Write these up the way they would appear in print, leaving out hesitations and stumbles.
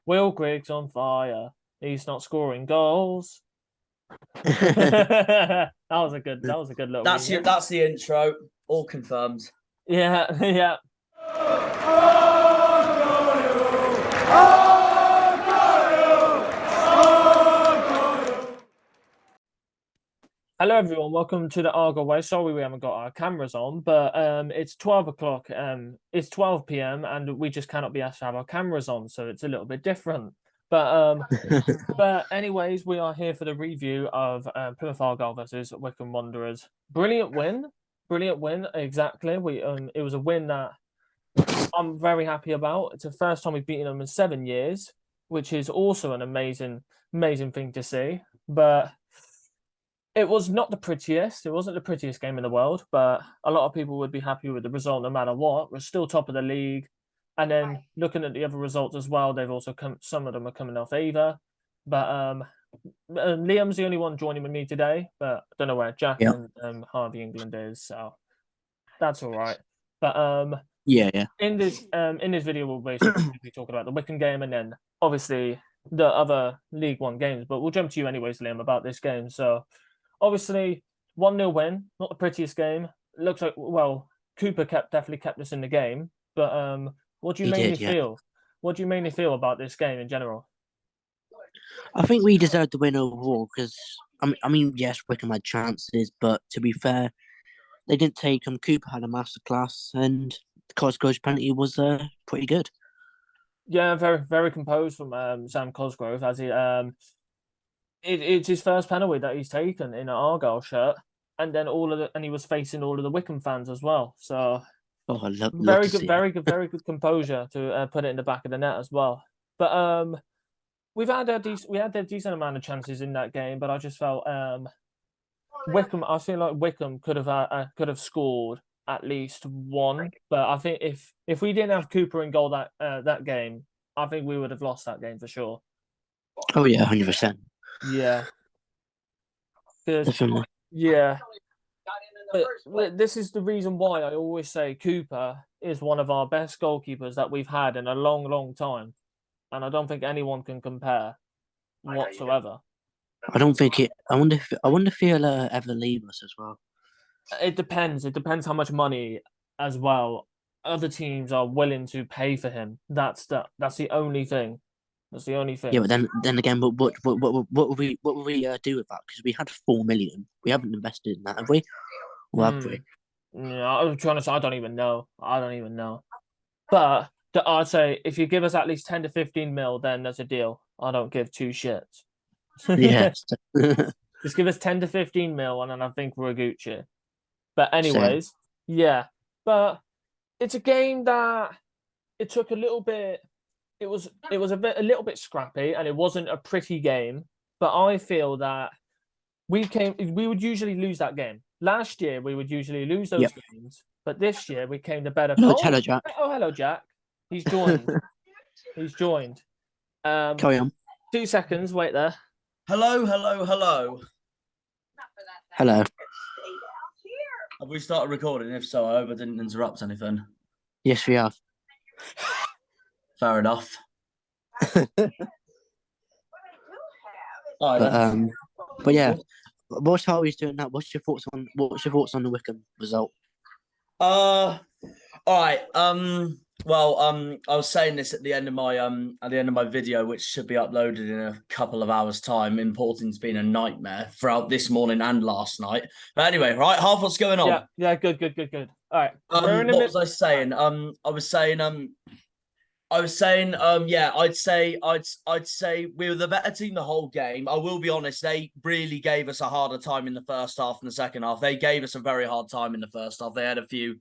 Will Griggs on fire. He's not scoring goals. That was a good little remix. That's the intro. All confirmed. Yeah, yeah. Hello everyone, welcome to the Argyle Way. Sorry we haven't got our cameras on, but it's 12 o'clock, it's 12 p.m. and we just cannot be asked to have our cameras on, so it's a little bit different. But anyways, we are here for the review of Plymouth Argyle versus Wycombe Wanderers. Brilliant win, exactly. It was a win that I'm very happy about. It's the first time we've beaten them in 7 years, which is also an amazing thing to see. But it was not the prettiest. It wasn't the prettiest game in the world, but a lot of people would be happy with the result no matter what. We're still top of the league. And then looking at the other results as well, they've also some of them are coming off either. But Liam's the only one joining with me today, but I don't know where Jack and Harvey England is, so that's all right. But yeah. In this video, we'll basically be talking about the Wycombe game and then obviously the other League One games. But we'll jump to you anyways, Liam, about this game. So obviously 1-0 win, not the prettiest game. It looks like Cooper definitely kept us in the game. But what do you mainly feel? What do you mainly feel about this game in general? I think we deserved the win overall because I mean, yes, Wycombe had chances, but to be fair, they didn't take them. Cooper had a masterclass, and the Cosgrove penalty was pretty good. Yeah, very composed from Sam Cosgrove, as it's his first penalty that he's taken in an Argyle shirt, and then he was facing all of the Wycombe fans as well. So I love very good composure to put it in the back of the net as well. But we had a decent amount of chances in that game, but I just felt Wycombe. I feel like Wycombe could have scored at least one, but I think if we didn't have Cooper in goal that game, I think we would have lost that game for sure. Oh yeah, 100%. Yeah. Definitely. Yeah. But this is the reason why I always say Cooper is one of our best goalkeepers that we've had in a long time, and I don't think anyone can compare whatsoever. I don't think it. I wonder if he'll ever leave us as well. It depends. It depends how much money as well other teams are willing to pay for him. That's the only thing. That's the only thing. Yeah, but then again, what would we do with that? Because we had 4 million. We haven't invested in that, have we? Or have we? Yeah, I'm trying to say I don't even know. But I'd say if you give us at least 10 to 15 mil, then there's a deal. I don't give two shits. Yes. Just give us 10 to 15 mil, and then I think we're a Gucci. But anyways, yeah. But it's a game that it took a little bit. It was a little bit scrappy, and it wasn't a pretty game. But I feel that we would usually lose that game. Last year we would usually lose those games, but this year we came the better. Hello, Jack. Oh, hello, Jack. He's joined. He's joined. Carry on. 2 seconds. Wait there. Hello. Hello. Have we started recording? If so, I hope I didn't interrupt anything. Yes, we have. Fair enough. But yeah, what's Harvey's doing now? What's your thoughts on the Wycombe result? All right. Well, I was saying this at the end of my video, which should be uploaded in a couple of hours' time. Importing's been a nightmare throughout this morning and last night. But anyway, right, Half, what's going on? Yeah, good. All right. What was I saying? I'd say we were the better team the whole game. I will be honest, they really gave us a harder time in the first half than the second half. They gave us a very hard time in the first half. They had a few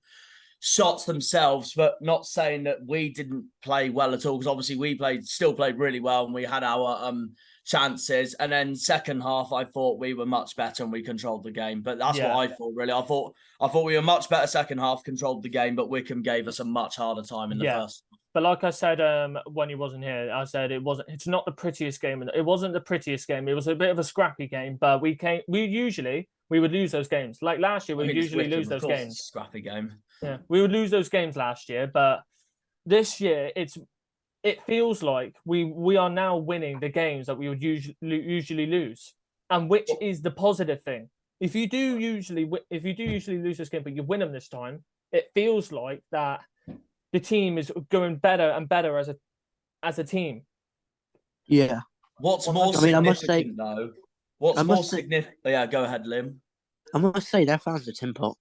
shots themselves, but not saying that we didn't play well at all, because obviously we still played really well and we had our chances. And then second half, I thought we were much better and we controlled the game. But that's what I thought, really. I thought we were much better second half, controlled the game, but Wycombe gave us a much harder time in the first. But like I said, when he wasn't here, I said it's not the prettiest game. It wasn't the prettiest game. It was a bit of a scrappy game, but we would lose those games. Like last year, we would usually lose those games. Scrappy game. Yeah, we would lose those games last year, but this year it feels like we are now winning the games that we would usually lose, and which is the positive thing. If you do usually lose this game, but you win them this time, it feels like that the team is going better and better as a team. Yeah. What's more significant, though? What's more significant? Yeah, go ahead, Lim. I must say, their fans are tin pot.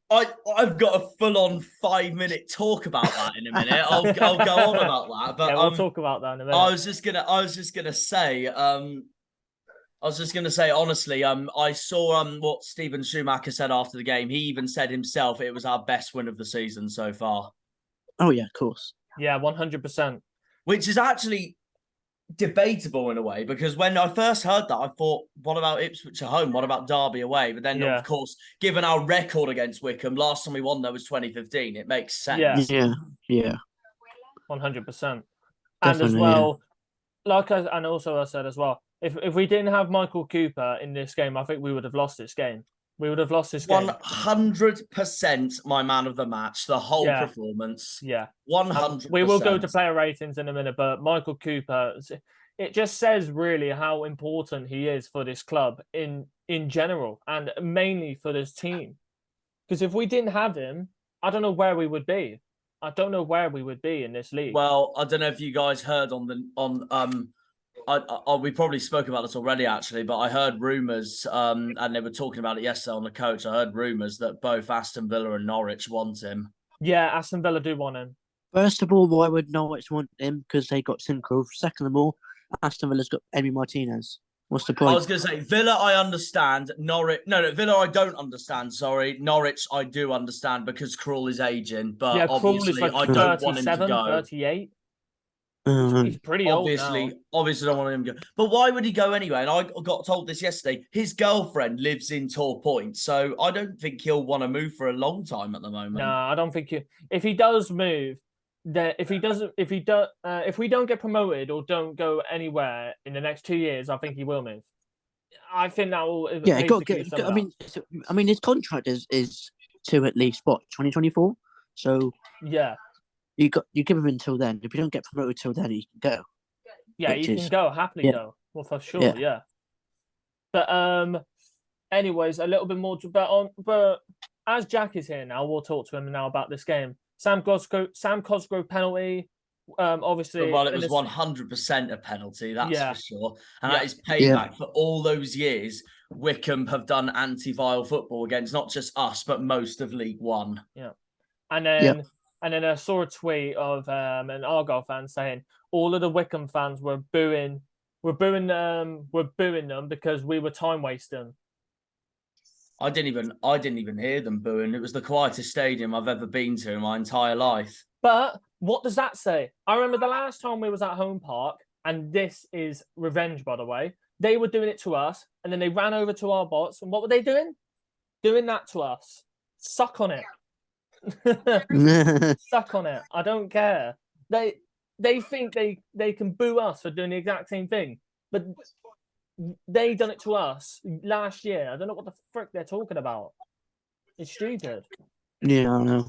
I've got a full-on 5-minute talk about that in a minute. I'll go on about that. But yeah, we'll talk about that in a minute. I was just gonna say, honestly, I saw what Steven Schumacher said after the game. He even said himself it was our best win of the season so far. Oh yeah, of course. Yeah, 100%. Which is actually debatable in a way, because when I first heard that, I thought, what about Ipswich at home? What about Derby away? But then, of course, given our record against Wycombe, last time we won there was 2015. It makes sense. Yeah. 100%. And as well, I said as well, if we didn't have Michael Cooper in this game, I think we would have lost this game. We would have lost this game. 100% my man of the match, the whole performance. Yeah. 100%. We will go to player ratings in a minute, but Michael Cooper, it just says really how important he is for this club in general, and mainly for this team. Because if we didn't have him, I don't know where we would be. I don't know where we would be in this league. Well, I don't know if you guys heard we probably spoke about this already, actually, but I heard rumours, and they were talking about it yesterday on the coach. I heard rumours that both Aston Villa and Norwich want him. Yeah, Aston Villa do want him. First of all, why would Norwich want him? Because they got Cosgrove. Second of all, Aston Villa's got Emi Martinez. What's the point? I was going to say, Villa I understand. Norwich, no, Villa I don't understand, sorry. Norwich I do understand because Krul is aging, but obviously like I don't want him to go. 38. He's pretty obviously, old now. Obviously, don't want him to go. But why would he go anyway? And I got told this yesterday. His girlfriend lives in Tor Point, so I don't think he'll want to move for a long time at the moment. No, I don't think if he does move, if we don't get promoted or don't go anywhere in the next 2 years, I think he will move. I think that will. Yeah, I mean, his contract is to at least 2024. So yeah. You give him until then. If you don't get promoted till then, he can go. Yeah, you can go happily go. Well, for sure, yeah. But anyways, a little bit more but as Jack is here now, we'll talk to him now about this game. Sam Cosgrove penalty. Obviously, well, it was 100% a penalty, that's for sure, and that is payback for all those years Wycombe have done anti-vile football against not just us but most of League One. Yeah, and then I saw a tweet of an Argyle fan saying all of the Wycombe fans were booing them because we were time wasting. I didn't even hear them booing. It was the quietest stadium I've ever been to in my entire life. But what does that say? I remember the last time we was at Home Park, and this is revenge, by the way. They were doing it to us, and then they ran over to our bots, and what were they doing? Doing that to us. Suck on it. Suck on it. I don't care. They think they can boo us for doing the exact same thing, but they done it to us last year. I don't know what the frick they're talking about. It's stupid. Yeah, I know.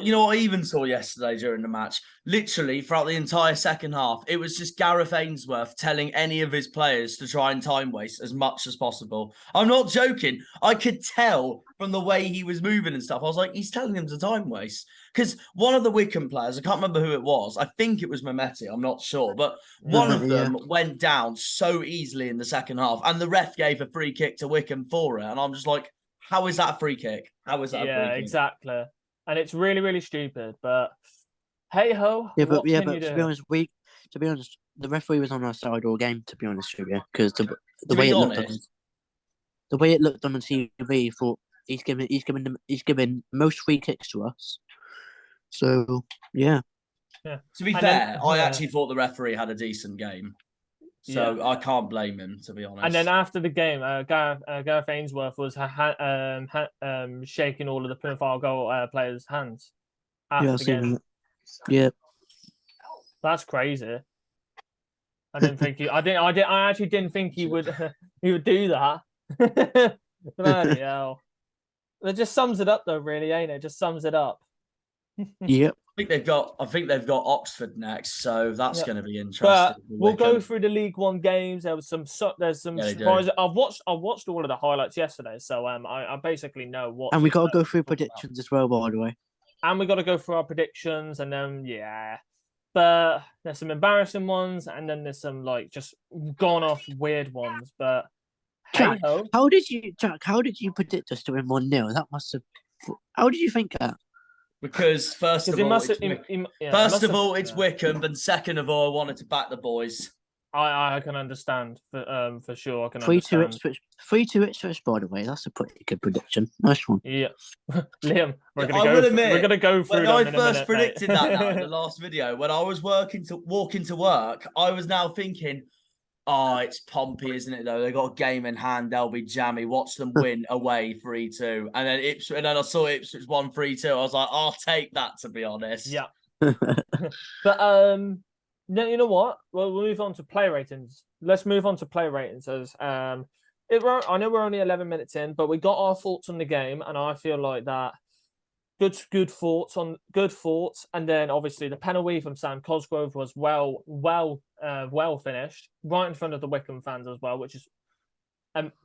You know what I even saw yesterday during the match? Literally, throughout the entire second half, it was just Gareth Ainsworth telling any of his players to try and time waste as much as possible. I'm not joking. I could tell from the way he was moving and stuff. I was like, he's telling them to time waste. Because one of the Wycombe players, I can't remember who it was. I think it was Mehmeti. I'm not sure. But one of them went down so easily in the second half. And the ref gave a free kick to Wycombe for it. And I'm just like, how is that a free kick? How is that a free kick? Yeah, exactly. And it's really, really stupid. But hey ho. Yeah, but to be honest, the referee was on our side all game. To be honest with you, because the way it looked on the TV, thought he's given most free kicks to us. So yeah. To be fair, I actually thought the referee had a decent game. So I can't blame him, to be honest. And then after the game, Gareth Ainsworth was shaking all of the Plymouth Argyle players' hands. After the game. Yeah, that's crazy. I didn't think he. I actually didn't think he would. He would do that. Bloody hell! It just sums it up, though. Really, ain't it? Just sums it up. Yep. I think they've got Oxford next, so that's Yep. going to be interesting. But for we'll go Wycombe. through the League One games. There's some Yeah, they do. surprises. I watched all of the highlights yesterday, so I basically know what. And we got to go through talk about. predictions as well, by the way. And we got to go through our predictions, and then but there's some embarrassing ones, and then there's some like just gone off weird ones. But hey Jack, ho, how did you predict us to win 1-0? That must have. How did you think that? Because first of all, it's Wycombe, and second of all, I wanted to back the boys. I can understand for sure. I can 3-2 understand. 3-2 Ipswich, by the way. That's a pretty good prediction. Nice one. Yeah, Liam, we're I will admit, we're gonna go through when them I in a first minute, predicted mate. that now in the last video, when I was walking to work, I was now thinking, oh, it's Pompey, isn't it? Though they got a game in hand, they'll be jammy. Watch them win away 3-2, and then I saw Ipswich 1-3-2. I was like, I'll take that, to be honest. Yeah, but no, you know what? Well, we'll move on to play ratings. Let's move on to play ratings. As I know we're only 11 minutes in, but we got our thoughts on the game, and I feel like that good thoughts, and then obviously the penalty from Sam Cosgrove was well finished, right in front of the Wycombe fans as well, which is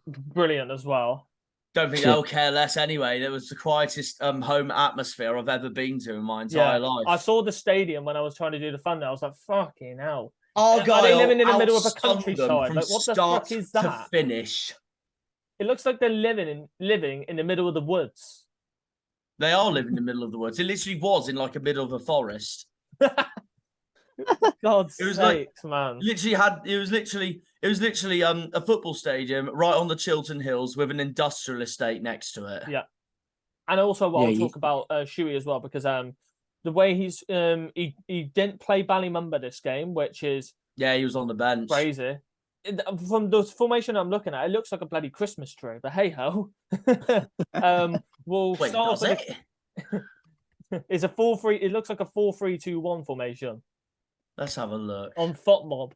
brilliant as well. Don't think they'll care less anyway. It was the quietest home atmosphere I've ever been to in my entire life. I saw the stadium when I was trying to do the thumbnail. I was like, fucking hell. Argyle are they living in the middle of a countryside? From like, what the start fuck is to that? finish. It looks like they're living in the middle of the woods. They are living in the middle of the woods. It literally was in like the middle of a forest. God's sakes, man. It was literally a football stadium right on the Chiltern Hills with an industrial estate next to it. Yeah. And also I'll talk about Shuey as well, because the way he's he didn't play Ballymumba this game, which is he was on the bench. Crazy. From the formation I'm looking at, it looks like a bloody Christmas tree, but hey ho. We'll start with it's a 4-3. It looks like a 4-3-2-1 formation. Let's have a look. On FOTMob.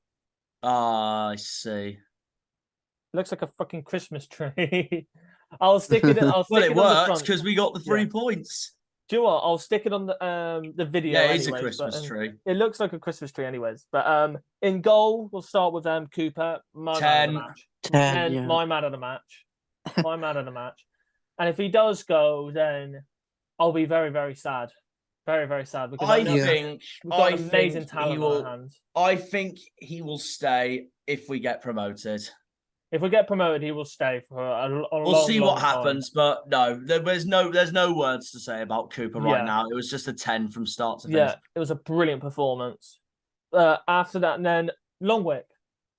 Ah, I see. Looks like a fucking Christmas tree. I'll stick it. It worked because we got the 3 points. Do you know what? I'll stick it on the video. Yeah, it's a Christmas tree. It looks like a Christmas tree, anyways. But in goal, we'll start with Cooper. My 10. man of the match. 10. Yeah. My man of the match. My man of the match. And if he does go, then I'll be very, very sad. Very, very sad, because I think we've got amazing talent on our hands. I think he will stay if we get promoted. If we get promoted, he will stay for a long, we'll see what time. happens, but no, there's no words to say about Cooper right now. It was just a 10 from start to finish. Yeah, it was a brilliant performance. After that, and then Longwick.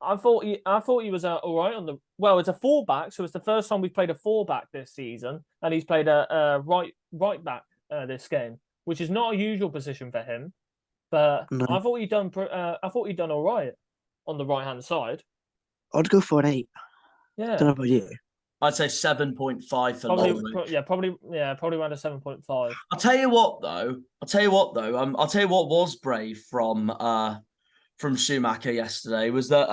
I thought he was all right on the. Well, it's a fullback, so it's the first time we played a fullback this season, and he's played a right back this game, which is not a usual position for him. But no. I thought he'd done all right on the right hand side. I'd go for an 8. Yeah. Don't know about you. I'd say 7.5 for Longwick. Probably around a 7.5. I'll tell you what was brave from Schumacher yesterday was that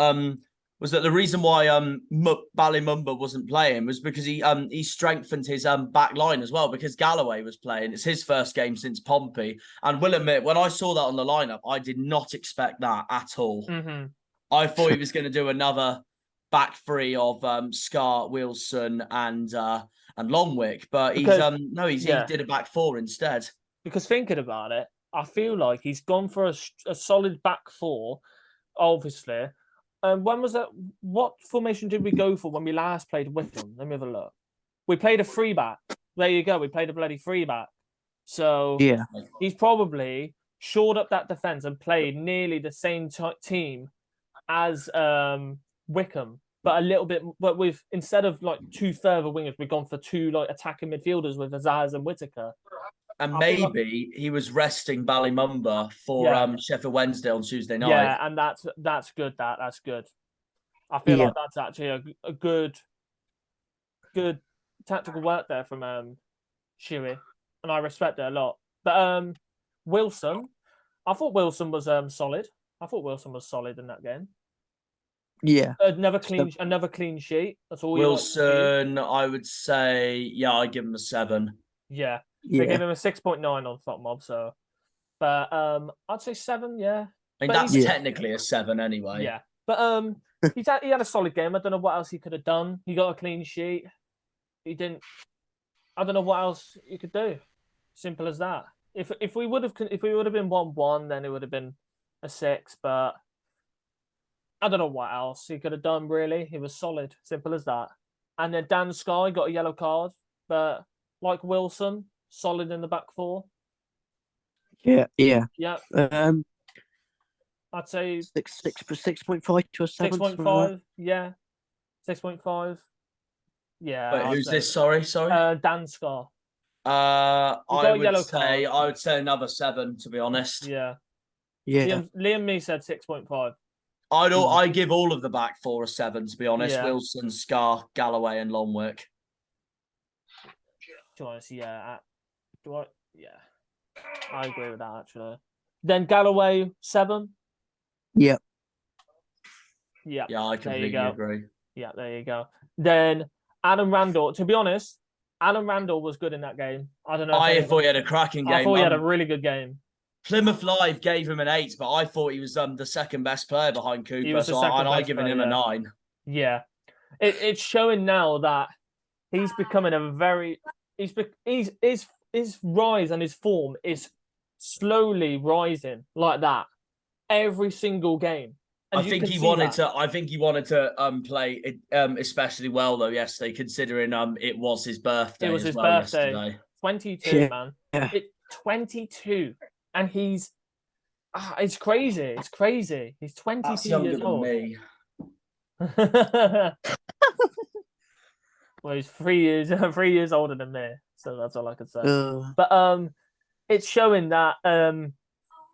the reason why Ballymumba wasn't playing was because he strengthened his back line as well, because Galloway was playing. It's his first game since Pompey, and will admit, when I saw that on the lineup, I did not expect that at all. Mm-hmm. I thought he was going to do another back three of Scar, Wilson, and Longwick, but he did a back 4 instead. Because thinking about it, I feel like he's gone for a solid back 4, obviously. When was that? What formation did we go for when we last played Wycombe? Let me have a look. We played a 3-back. There you go. We played a bloody 3-back. So yeah, he's probably shored up that defense and played nearly the same team as Wycombe, but a little bit. But with, instead of like 2 further wingers, we've gone for 2 like attacking midfielders with Azaz and Whitaker. And maybe he was resting Ballymumba for Sheffield Wednesday on Tuesday night. Yeah, and that's good. That's good. I feel like that's actually a good tactical work there from Shuey, and I respect it a lot. But Wilson, I thought Wilson was solid. I thought Wilson was solid in that game. Yeah, another clean sheet. That's all. Wilson, I would say, I'd give him a 7. Yeah, They gave Yeah. him a 6.9 on FotMob, so. But I'd say 7, yeah. I mean, But that's he's- technically a 7 anyway. Yeah. But he had a solid game. I don't know what else he could have done. He got a clean sheet. He didn't. I don't know what else you could do. Simple as that. If we would have been 1-1, then it would have been a 6. But I don't know what else he could have done. Really, he was solid. Simple as that. And then Dan Sky got a yellow card, but like Wilson, solid in the back four. Yeah. Yeah, I'd say 6.5 to a 7. 6.5. Yeah, 6.5. Yeah. Wait, I'd who's say. this? Sorry. Dan Sky. I got a yellow would say another 7, to be honest. Yeah. Yeah. Liam Me said 6.5. I give all of the back four a 7, to be honest. Yeah. Wilson, Scar, Galloway, and Longwick. To be honest, yeah. Yeah. I agree with that, actually. Then Galloway, 7. Yeah. Yeah. Yeah, I completely agree. Yeah, there you go. Then Adam Randall. To be honest, Adam Randall was good in that game. I don't know. I thought he had a cracking game. I thought he had a really good game. Plymouth Live gave him an 8, but I thought he was the second best player behind Cooper. He was the So second I best given player, him a yeah. 9. Yeah, it's showing now that he's becoming a very his rise and his form is slowly rising like that every single game. And I think he wanted to play especially well though yesterday, considering it was his birthday. It was his well birthday. yesterday. 22, Yeah. man. Yeah. 22, and he's it's crazy. It's crazy. He's 22 That's younger years than old. me. Well, he's 3 years 3 years older than me, so that's all I could say. But it's showing that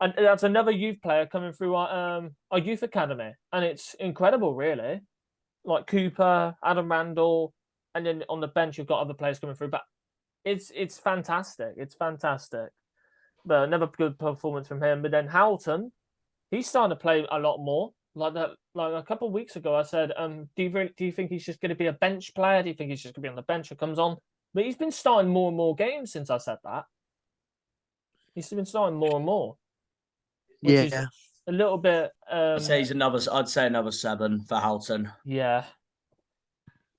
and that's another youth player coming through our youth academy, and it's incredible, really. Like Cooper, Adam Randall, and then on the bench you've got other players coming through. But it's fantastic. It's fantastic. But another good performance from him. But then Houghton, he's starting to play a lot more. Like that, like a couple of weeks ago, I said, do you think he's just going to be a bench player? Do you think he's just going to be on the bench or comes on? But he's been starting more and more games since I said that. He's been starting more and more. Which is a little bit. I'd say another 7 for Houghton. Yeah.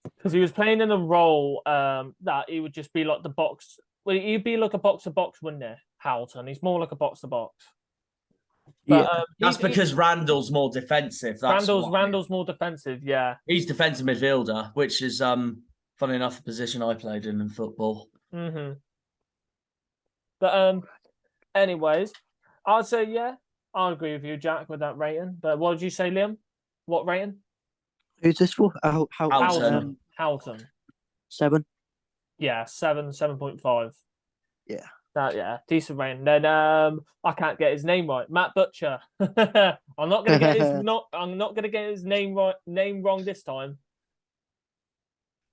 Because he was playing in a role that he would just be like the box. Well, he'd be like a box to box, wouldn't he? Houghton. He's more like a box to box. But, that's because Randall's more defensive. Randall's more defensive. Yeah. He's defensive midfielder, which is funny enough the position I played in football. Mm-hmm. But anyways, I'd say yeah. I'll agree with you, Jack, with that rating. But what did you say, Liam? What rating? Who's this for? Houghton. 7. Yeah, 7.5. Yeah. Decent rating. Then I can't get his name right. Matt Butcher. I'm not gonna get his name wrong this time.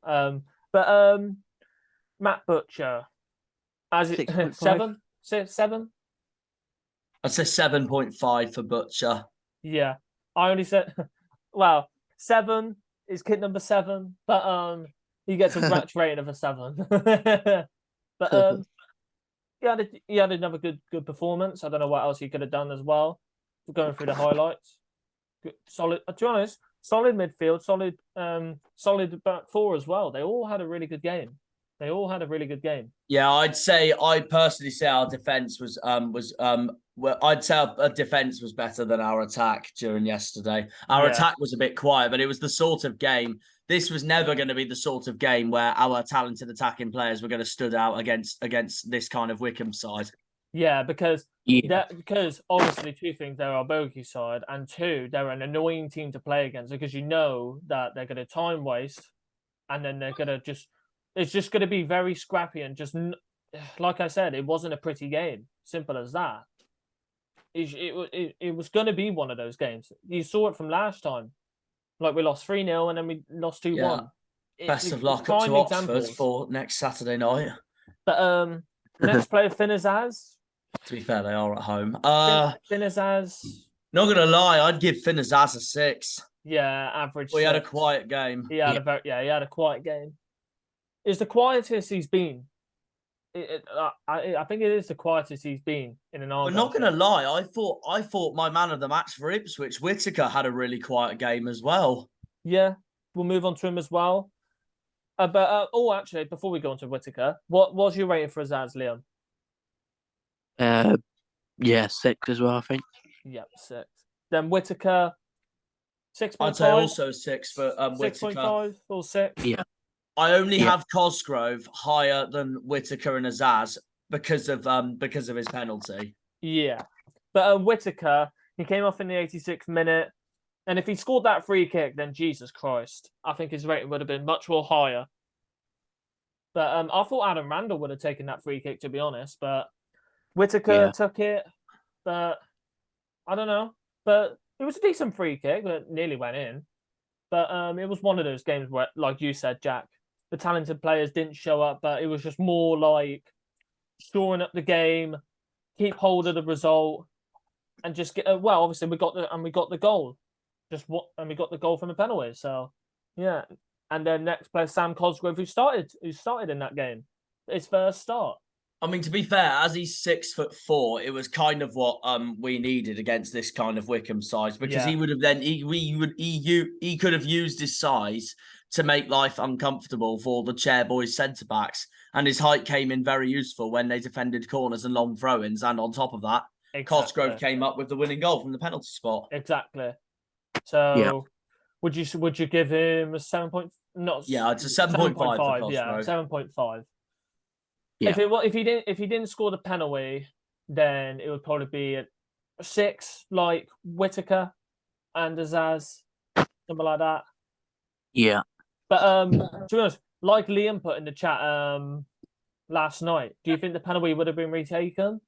But Matt Butcher. As it 7? 7? I'd say 7.5 for Butcher. Yeah. I only said well, 7 is kid number 7, but he gets a match rating of a 7. But he had another good performance. I don't know what else he could have done as well. Going through the highlights. Solid, to be honest, solid midfield, solid back four as well. They all had a really good game. Yeah, I'd personally say our defense was I'd say our defense was better than our attack during yesterday. Our attack was a bit quiet, but it was the sort of game. This was never going to be the sort of game where our talented attacking players were going to stood out against this kind of Wycombe side. Yeah, because obviously 2 things: they're our bogey side, and 2, they're an annoying team to play against because you know that they're going to time waste, and then they're going to just. It's just going to be very scrappy and just, like I said, it wasn't a pretty game. Simple as that. It was going to be one of those games. You saw it from last time. Like we lost 3-0 and then we lost 2-1. Best of luck up to Oxford for next Saturday night. But next player, Finazaz. To be fair, they are at home. Finazaz. Not going to lie, I'd give Finazaz a 6. Yeah, average. He had a quiet game. He had a quiet game. It's the quietest he's been I think it is the quietest he's been in an Argyle. But not going to lie, I thought my man of the match for Ipswich, Whittaker, had a really quiet game as well. Yeah, we'll move on to him as well. Actually, before we go on to Whittaker, what was your rating for Azaz, Liam? Yeah, 6 as well, I think. Yep, 6. Then Whittaker, 6.5. I'd say also 6 for Whittaker. 6.5 or 6. Yeah. I only have Cosgrove higher than Whittaker and Azaz because of his penalty. Yeah, but Whittaker, he came off in the 86th minute, and if he scored that free kick, then Jesus Christ, I think his rating would have been much more higher. But I thought Adam Randall would have taken that free kick, to be honest. But Whittaker took it, but I don't know. But it was a decent free kick that nearly went in. But it was one of those games where, like you said, Jack, the talented players didn't show up, but it was just more like shoring up the game, keep hold of the result, and just get. Obviously we got the goal, and we got the goal from the penalty. So, yeah. And then next player Sam Cosgrove, who started in that game, his first start. I mean, to be fair, as he's 6'4", it was kind of what we needed against this kind of Wycombe size, because he would have then he could have used his size to make life uncomfortable for the Chairboys centre backs, and his height came in very useful when they defended corners and long throw-ins. And on top of that, Cosgrove came up with the winning goal from the penalty spot. Exactly. So, would you give him a 7 point? Not it's a 7.5 for Cosgrove. Yeah, 7.5. Yeah. If he didn't score the penalty, then it would probably be a 6, like Whittaker and Azaz, something like that. Yeah. But to be honest, like Liam put in the chat last night, do you think the penalty would have been retaken?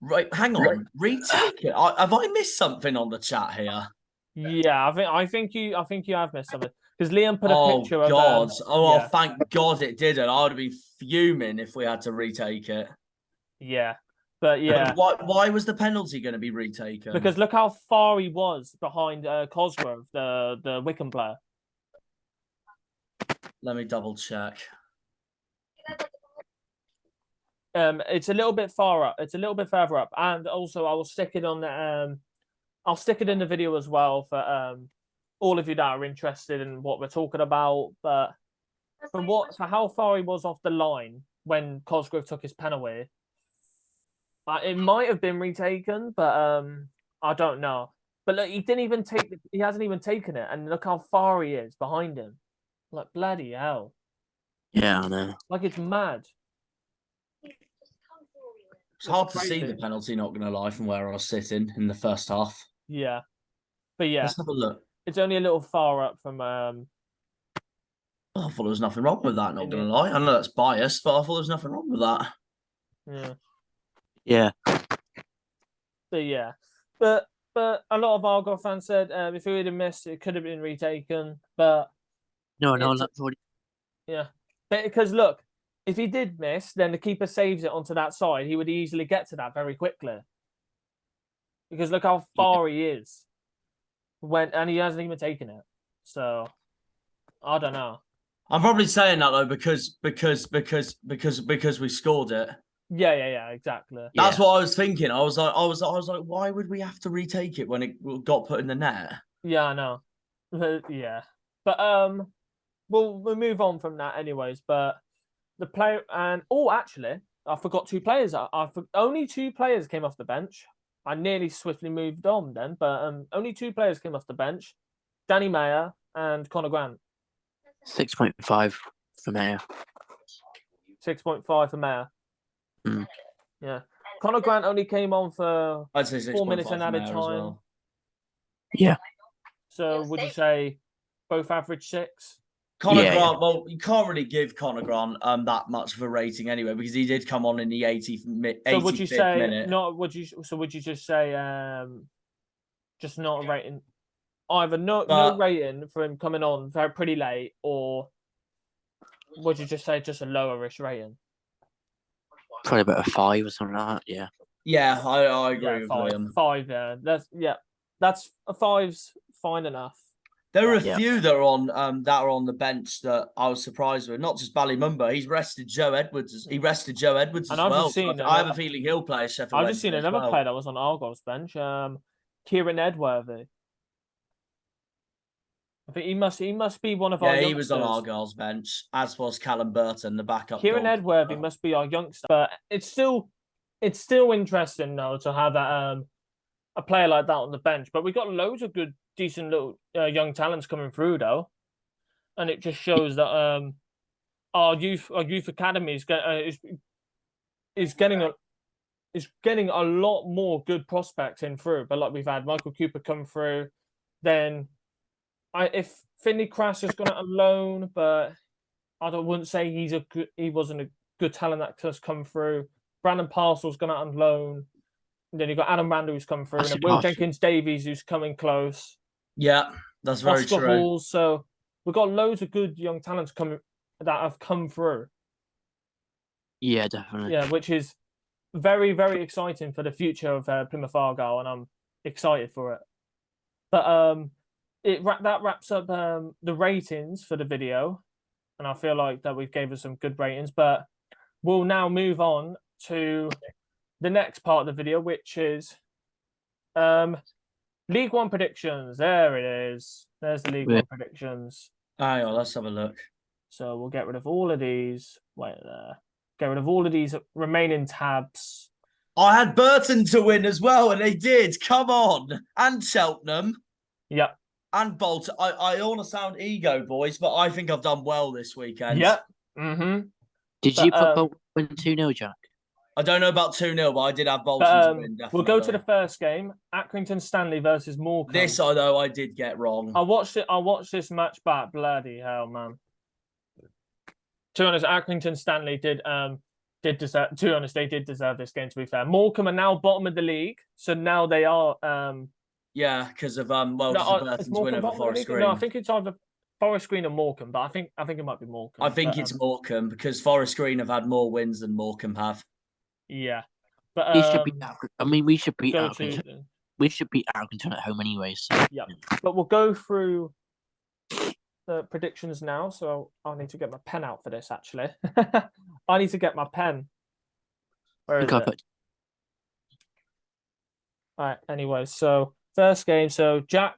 Right, hang on, retake it. Have I missed something on the chat here? Yeah, I think you have missed something, because Liam put a picture of. Oh, thank God it didn't. I would have been fuming if we had to retake it. Yeah, but yeah. Why was the penalty going to be retaken? Because look how far he was behind Cosgrove, the Wycombe player. Let me double check. It's a little bit far up. It's a little bit further up, and also I will stick it on the I'll stick it in the video as well for all of you that are interested in what we're talking about. But for how far he was off the line when Cosgrove took his penalty, it might have been retaken, but I don't know. But look, he hasn't even taken it, and look how far he is behind him. Like, bloody hell. Yeah, I know. Like, it's mad. It's hard to see the penalty, not going to lie, from where I was sitting in the first half. Yeah. But yeah. Let's have a look. It's only a little far up from I thought there was nothing wrong with that, not going to lie. I know that's biased, but I thought there was nothing wrong with that. Yeah. Yeah. But yeah. But a lot of Argyle fans said if he would have missed, it could have been retaken. But No, that's already. Yeah. But because look, if he did miss, then the keeper saves it onto that side, he would easily get to that very quickly. Because look how far he is. And he hasn't even taken it. So I don't know. I'm probably saying that though because we scored it. Yeah, exactly. That's what I was thinking. I was like, why would we have to retake it when it got put in the net? Yeah, I know. Yeah. But we'll move on from that anyways. But the player actually, I forgot 2 players. Only 2 players came off the bench. I nearly swiftly moved on then, but only 2 players came off the bench: Danny Mayer and Conor Grant. 6.5 for Mayer. 6.5 for Mayer. Mm. Yeah. Conor Grant only came on for I'd say 4 minutes and added time. Well. Yeah. So would you say both average 6? Conor Grant, well, you can't really give Conor Grant that much of a rating anyway, because he did come on in the 85th minute. So would you say would you just say just not a rating? Either no rating for him coming on pretty late, or would you just say just a lowerish rating? Probably about a 5 or something like that. Yeah. Yeah, I agree with 5. Liam. 5, yeah. That's a 5's fine enough. There are a few that are on the bench that I was surprised with. Not just Ballymumba. He rested Joe Edwards as well. I have a feeling he'll play as Sheffield I've Wednesday just seen as another well. player that was on Argyle's bench. Kieran Edworthy. I think he must be one of our youngsters. Yeah, he was on Argyle's bench, as was Callum Burton, the backup. Kieran Edworthy must be our youngster, but it's still interesting though to have that a player like that on the bench. But we got loads of good, decent little young talents coming through though, and it just shows that our youth academy is getting a lot more good prospects in through. But like we've had Michael Cooper come through, then if Finley Crass has gone out on loan, but I wouldn't say he wasn't a good talent that has come through. Brandon Parcel's gone out on loan. And then you've got Adam Randall who's come through, and then Will Jenkins-Davies who's coming close. Yeah, that's very Oscar true. Hall. So we've got loads of good young talents that have come through. Yeah, definitely. Yeah, which is very, very exciting for the future of Plymouth Argyle, and I'm excited for it. But that wraps up the ratings for the video, and I feel like that we've gave us some good ratings. But we'll now move on to the next part of the video, which is League One predictions. There it is. There's the League One predictions. Hang on, let's have a look. So we'll get rid of all of these. Wait there. Get rid of all of these remaining tabs. I had Burton to win as well, and they did. Come on. And Cheltenham. Yep. And Bolton. I don't want to sound ego, boys, but I think I've done well this weekend. Yep. Mm-hmm. Did you put Bolton 2-0, Jack? I don't know about 2-0, but I did have Bolton to win, definitely. We'll go to the first game. Accrington Stanley versus Morecambe. This, although I did get wrong. I watched this match back. Bloody hell, man. To be honest, Accrington Stanley did deserve. To be honest, they did deserve this game. To be fair, Morecambe are now bottom of the league, so now they are. Yeah, because of Burton's win over Forest Green. No, I think it's either Forest Green or Morecambe, but I think it might be Morecambe. I think it's Morecambe because Forest Green have had more wins than Morecambe have. Yeah, but we should beat Accrington. We should beat Accrington at home anyway. So. Yeah, but we'll go through the predictions now. So I'll need to get my pen out for this. Actually, I need to get my pen. Where is it? All right. Anyway, so first game. So Jack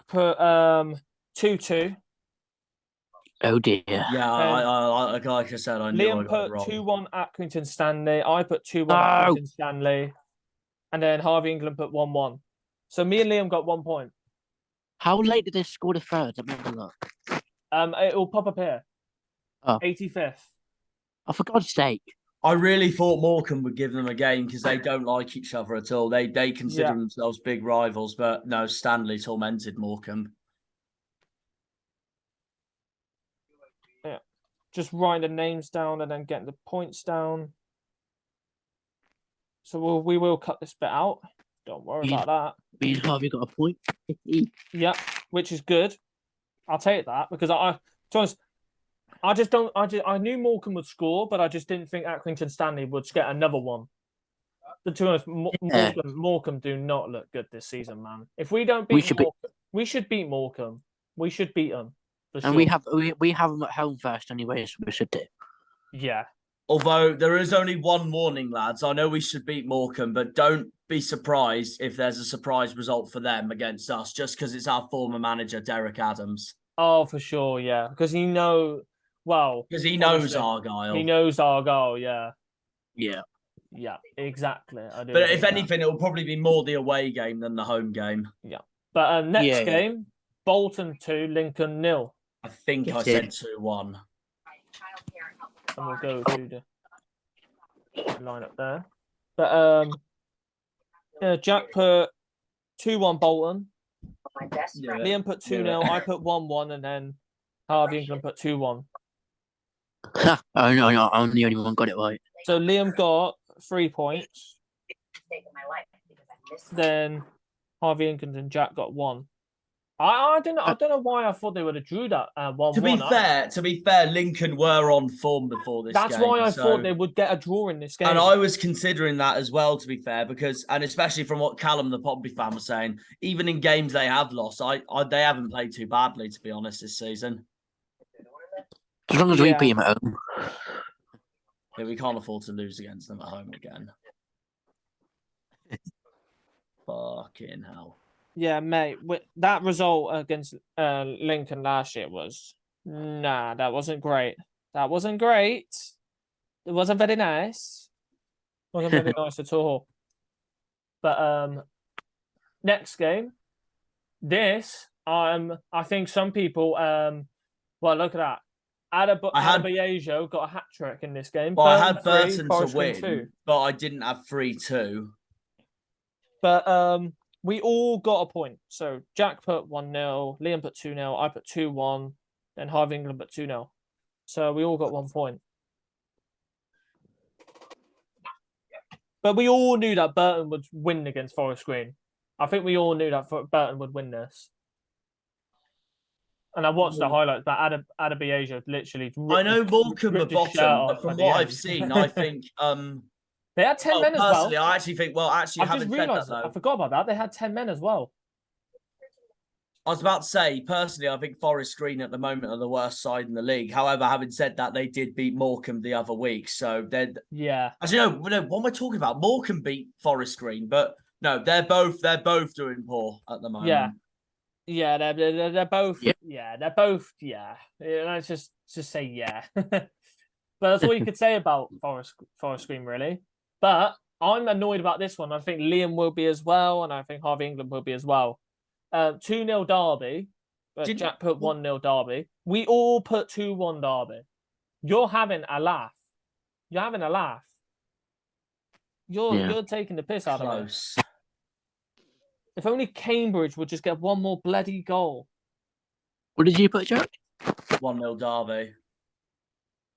put 2-2. Oh dear. Yeah, I like I said, I knew Liam I got it put wrong. 2-1 Accrington Stanley. I put 2-1 Accrington Stanley, and then Harvey England put 1-1. So me and Liam got 1 point. How late did they score the third? Let me have a look. It will pop up here. 85th. Oh, for God's sake! I really thought Morecambe would give them a game because they don't like each other at all. They consider themselves big rivals, but no, Stanley tormented Morecambe. Yeah, just writing the names down and then getting the points down. So we will cut this bit out. Don't worry about that. Me and Harvey got a point. Yeah, which is good. I'll take that because I knew Morecambe would score, but I just didn't think Accrington Stanley would get another one. But to be honest, Morecambe do not look good this season, man. If we don't beat Morecambe, we should beat Morecambe. We should beat them. And sure. we have them at home first anyway, so we should do. Yeah. Although there is only one warning, lads. I know we should beat Morecambe, but don't be surprised if there's a surprise result for them against us, just because it's our former manager, Derek Adams. Oh, for sure, yeah. Because he knows Argyle. He knows Argyle, yeah. Yeah. Yeah, exactly. But if anything, it will probably be more the away game than the home game. Yeah. But next game, Bolton 2, Lincoln 0. I think I said 2-1. And we'll go to the line up there. But Jack put 2-1 Bolton. Yeah. Liam put 2-0. I put 1-1, and then Harvey England put 2-1. Oh no, I'm the only one got it right. So Liam got 3 points. Then Harvey England and Jack got 1. I don't know why I thought they would have drew that 1-1. To be fair, Lincoln were on form before this That's game. why I thought they would get a draw in this game. And I was considering that as well, to be fair, because, and especially from what Callum, the Pompey fan, was saying, even in games they have lost, they haven't played too badly, to be honest, this season. As long as we beat them at home. Yeah, we can't afford to lose against them at home again. Fucking hell. Yeah, mate. That result against Lincoln last year was... Nah, that wasn't great. That wasn't great. It wasn't very nice. Wasn't very nice at all. But next game, this I think some people well, look at that. Adebayo got a hat trick in this game. Well, I had Burton Burton to win, but I didn't have 3-2. But we all got a point. So Jack put 1-0, Liam put 2-0, I put 2-1, then Harvey England put 2-0. So we all got 1 point. But we all knew that Burton would win against Forest Green. I think we all knew that Burton would win this. And I watched the highlights, but Adebayo literally. I know Morecambe were bottom, but from what I've seen, I think they had 10 men as well. Personally, I actually think. Well, actually, I just realised I forgot about that. They had 10 men as well. I was about to say, personally, I think Forest Green at the moment are the worst side in the league. However, having said that, they did beat Morecambe the other week, so they're Actually, no, what am I talking about? Morecambe beat Forest Green, but no, they're both doing poor at the moment. Yeah, they're both. Yeah, they're both. Yeah, let's just say yeah. But that's all you could say about Forest Green, really. But I'm annoyed about this one. I think Liam will be as well, and I think Harvey England will be as well. 2-0 Derby. Jack put 1-0 Derby. We all put 2-1 Derby. You're having a laugh. You're having a laugh. You're taking the piss out of it. If only Cambridge would just get one more bloody goal. What did you put, Jack? 1-0 Derby.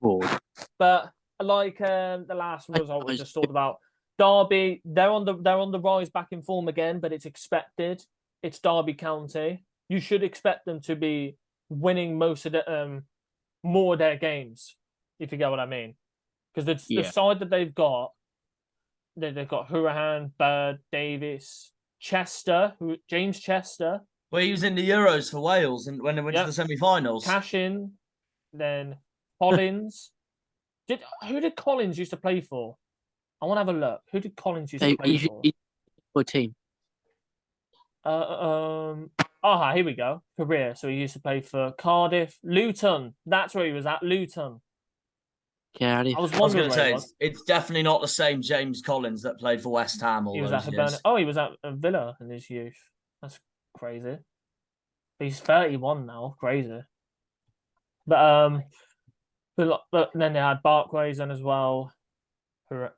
Oh. But like the last result we just talked about, Derby, they're on the rise back in form again, but it's expected. It's Derby County. You should expect them to be winning most of the more of their games, if you get what I mean. Because the side that they've got Hurahan, Bird, Davis, Chester, James Chester. Well, he was in the Euros for Wales and when they went to the semi-finals. Cashin, then Collins. Who did Collins used to play for? I want to have a look. Who did Collins used to play for? What team? Here we go. Career. So he used to play for Cardiff, Luton. That's where he was at, Luton. Cardiff. I was going to say it's definitely not the same James Collins that played for West Ham all those years. He was at Villa in his youth. That's crazy. He's 31 now. Crazy. But then they had Barkways then as well. I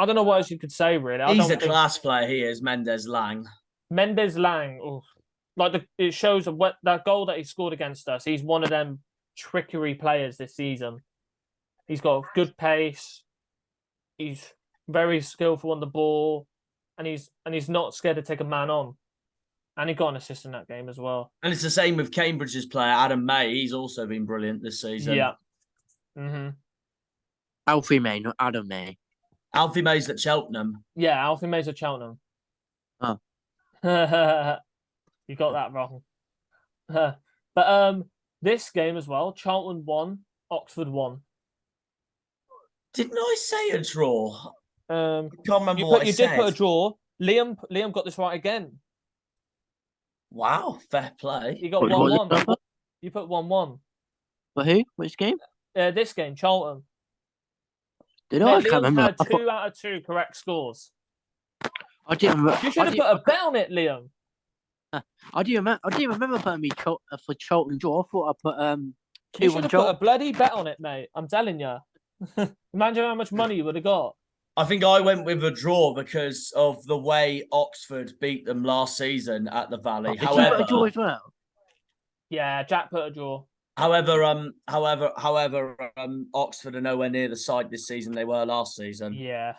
don't know what else you could say, really. He's a class player. He is Mendes Lang. It shows that goal that he scored against us. He's one of them trickery players this season. He's got good pace. He's very skillful on the ball, and he's not scared to take a man on. And he got an assist in that game as well. And it's the same with Cambridge's player Adam May. He's also been brilliant this season. Yeah. Alfie May, not Adam May. Alfie May's at Cheltenham. Yeah, Alfie May's at Cheltenham. Oh. You got that wrong. But this game as well, Charlton won, Oxford won. Didn't I say a draw? I can't remember what I said. You did put a draw. Liam got this right again. Wow, fair play. You got 1-1. You put 1-1. For who? Which game? This game, Charlton. Did I? I can't remember. Had 2 out of 2 correct scores. I didn't. You should have put a bet on it, Liam. I didn't remember putting me for Charlton draw. I thought I put 2-1. You should have put a bloody bet on it, mate. I'm telling you. Imagine how much money you would have got. I think I went with a draw because of the way Oxford beat them last season at the Valley. Did you put a draw as well? Yeah, Jack put a draw. However, Oxford are nowhere near the side this season they were last season. Yeah.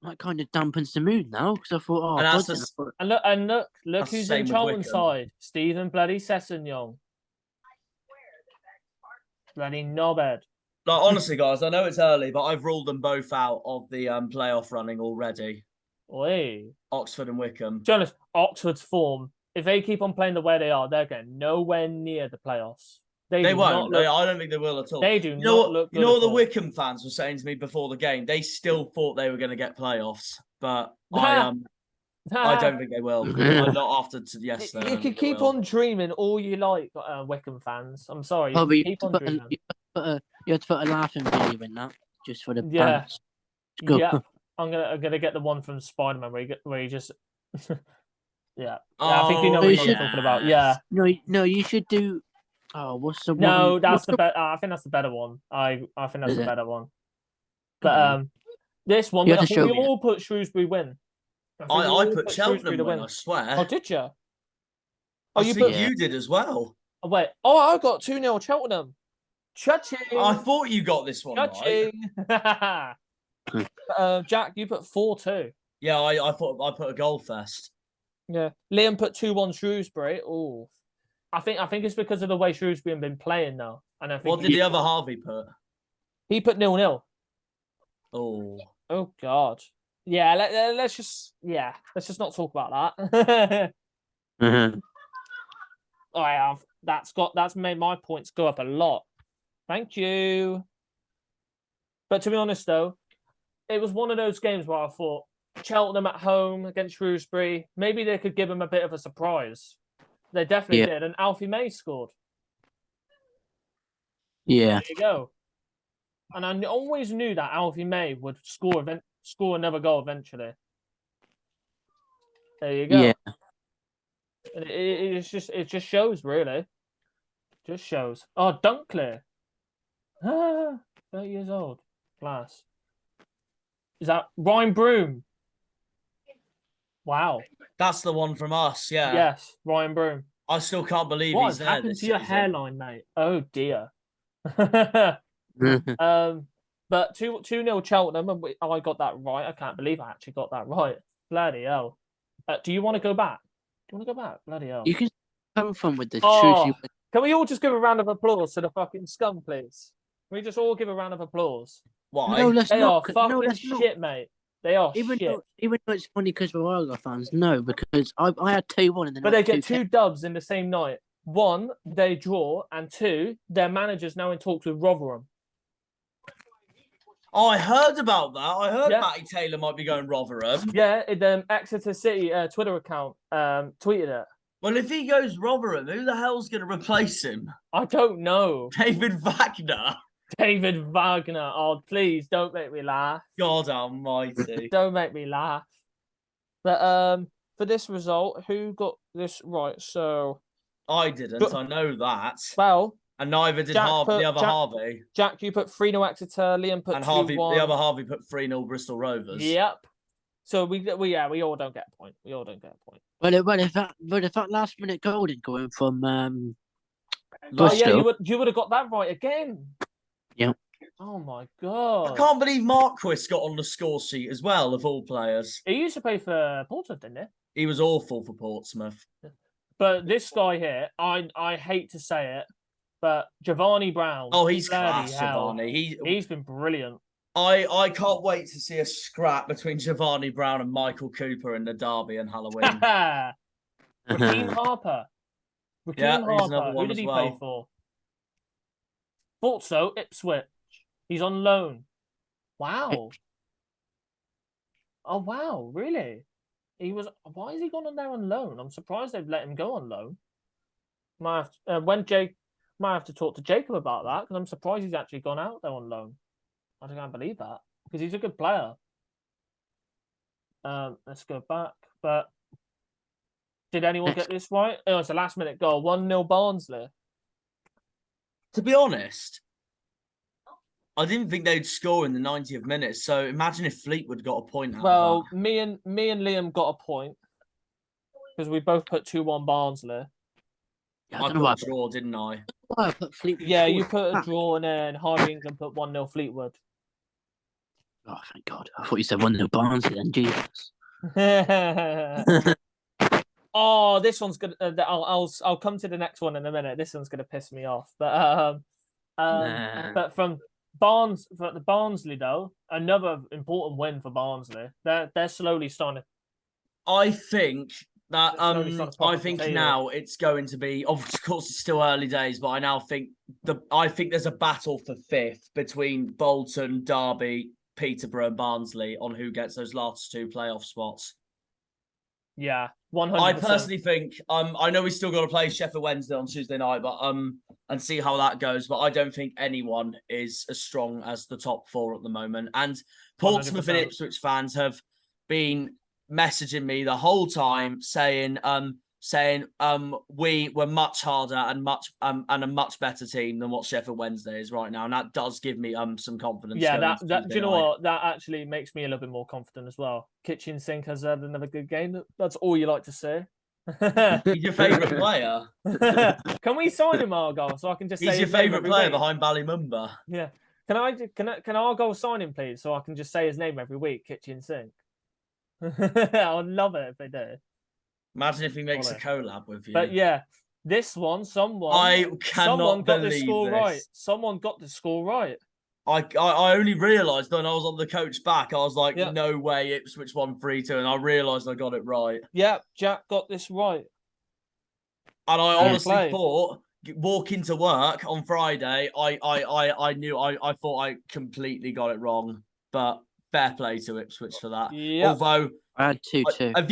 that kind of dampens the mood now because I thought, oh, And that's buzzing. the And look That's the who's same in with Charlton's Wycombe. side. Stephen bloody Sessegnon. Bloody knobhead. Like, honestly, guys, I know it's early, but I've ruled them both out of the playoff running already. Oi. Oxford and Wycombe. To be honest, Oxford's form, if they keep on playing the way they are, they're getting nowhere near the playoffs. They do won't. not look, I don't think they will at all. they do You not look You good know at what the all. Wycombe fans were saying to me before the game? They still thought they were going to get playoffs, but I don't think they will. Not after yesterday. You can keep on dreaming all you like, Wycombe fans. I'm sorry. You Oh, can but you keep have on to put dreaming. you have to put a laughing video in that just for the Yeah. fans. Go. Yeah. I'm gonna get the one from Spider-Man where you just yeah. I think you know Oh, what you I'm should- talking about. Yeah. No, you should do. Oh, what's the one? No, that's what's the better. I think that's the better one. I think that's Is the it? better one. But Okay. this one, You have I to think show we me it. all put Shrewsbury win. think we I all put Shrewsbury Cheltenham to win, I swear. Oh, did you? I Oh, you see put. you did as well. Oh, wait. Oh, I got 2-0 Cheltenham. Cha-ching. I thought you got this one right. Cha-ching. Jack, you put 4-2. Yeah, I thought I put a goal fest. Yeah. Liam put 2-1 Shrewsbury. Oh. I think it's because of the way Shrewsbury have been playing now. And I think What did the other Harvey put? he put 0-0. Oh. Oh God. Yeah, let's just not talk about that. I have. That's made my points go up a lot. Thank you. But to be honest though, it was one of those games where I thought Cheltenham at home against Shrewsbury, maybe they could give them a bit of a surprise. They definitely did, and Alfie May scored. Yeah. There you go. And I always knew that Alfie May would score another goal eventually. There you go. Yeah. And it just shows really. Just shows. Oh, Dunkley. 30 years old. Class. Is that Ryan Broom? Wow. That's the one from us, yeah. Yes, Ryan Broom. I still can't believe What he's has there happened this to your season. hairline, mate? Oh dear. But 2-0 Cheltenham, and I got that right. I can't believe I actually got that right. Bloody hell. Do you want to go back? Do you want to go back? Bloody hell. You can have fun with the Oh, can we all just give a round of applause to the fucking scum, please? Can we just all give a round of applause? Why? No, let's They not. are fucking No, let's shit, not. mate. They are Even shit. though it's funny because we're Argyle fans, no, because I had 2-1 and then But they get 2 dubs in the same night. 1, they draw, and 2, their manager's now in talks with Rotherham. Oh, I heard about that. I heard Yeah. Matty Taylor might be going Rotherham. Yeah, Exeter City Twitter account tweeted it. Well, if he goes Rotherham, who the hell's going to replace him? I don't know. David Wagner. David Wagner. Oh, please don't make me laugh. God almighty. Don't make me laugh. But for this result, who got this right? So I didn't. I know that. well, And neither did Jack the other Jack- Harvey. Jack, you put 3-0 Exeter. Liam put And 2-1. the other Harvey put 3-0 Bristol Rovers. Yep. So we all don't get a point. We all don't get a point. Well, if that last minute goal didn't go in from Oh yeah, Bristol. you would have got that right again. Yep. Oh my god. I can't believe Marquis got on the score sheet as well, of all players. He used to play for Portsmouth, didn't he? He was awful for Portsmouth. But this guy here, I hate to say it, but Giovanni Brown. Oh, he's bloody class, hell. Giovanni. He's been brilliant. I can't wait to see a scrap between Giovanni Brown and Michael Cooper in the derby and Halloween. Raheem Harper. Yeah, he's another Harper. Who one did as he well. play for? Thought so. Ipswich. He's on loan. Wow. Oh wow, really? Why has he gone on there on loan? I'm surprised they've let him go on loan. Might have to talk to Jacob about that because I'm surprised he's actually gone out there on loan. I can't believe that because he's a good player. Let's go back. But did anyone get this right? Oh, it's a last minute goal. 1-0 Barnsley. To be honest, I didn't think they'd score in the 90th minute. So imagine if Fleetwood got a point out Well, of that. me and Liam got a point because we both put 2-1 Barnsley. Yeah, I put a draw, didn't I? I put Fleetwood. Yeah, you put a draw and then Harvey England put 1-0 Fleetwood. Oh, thank God. I thought you said 1-0 Barnsley then. Jesus. Oh, this one's good. I'll come to the next one in a minute. This one's gonna piss me off. Nah. But from the Barnsley though, another important win for Barnsley. They're slowly starting. I think that Slowly starting to pop I up the think table. now it's going to be, of course it's still early days, but I now think there's a battle for fifth between Bolton, Derby, Peterborough, and Barnsley on who gets those last two playoff spots. Yeah, I 100%. personally think I know we still got to play Sheffield Wednesday on Tuesday night, but and see how that goes. But I don't think anyone is as strong as the top four at the moment. And Portsmouth and 100%. Ipswich fans have been messaging me the whole time saying we were much harder and a much better team than what Sheffield Wednesday is right now, and that does give me some confidence. Yeah, going into that Tuesday do you know night. what? That actually makes me a little bit more confident as well. Kitchen Sink has had another good game. That's all you like to say. He's your favourite player. Can we sign him, Argyle, so I can just say He's your his name favourite every player week? behind Ballymumba. Yeah. Can Argyle sign him, please, so I can just say his name every week? Kitchen Sink. I'd love it if they do. Imagine if he makes a collab with you. But yeah, this one, someone cannot got the believe score this. right. Someone got the score right. I only realised when I was on the coach back, I was like, Yep. no way, Ipswich won 3-2, and I realised I got it right. Yeah, Jack got this right. And I Fair honestly play. thought, walking to work on Friday, I thought I completely got it wrong. But fair play to Ipswich for that. Yep. Although, I had 2-2. have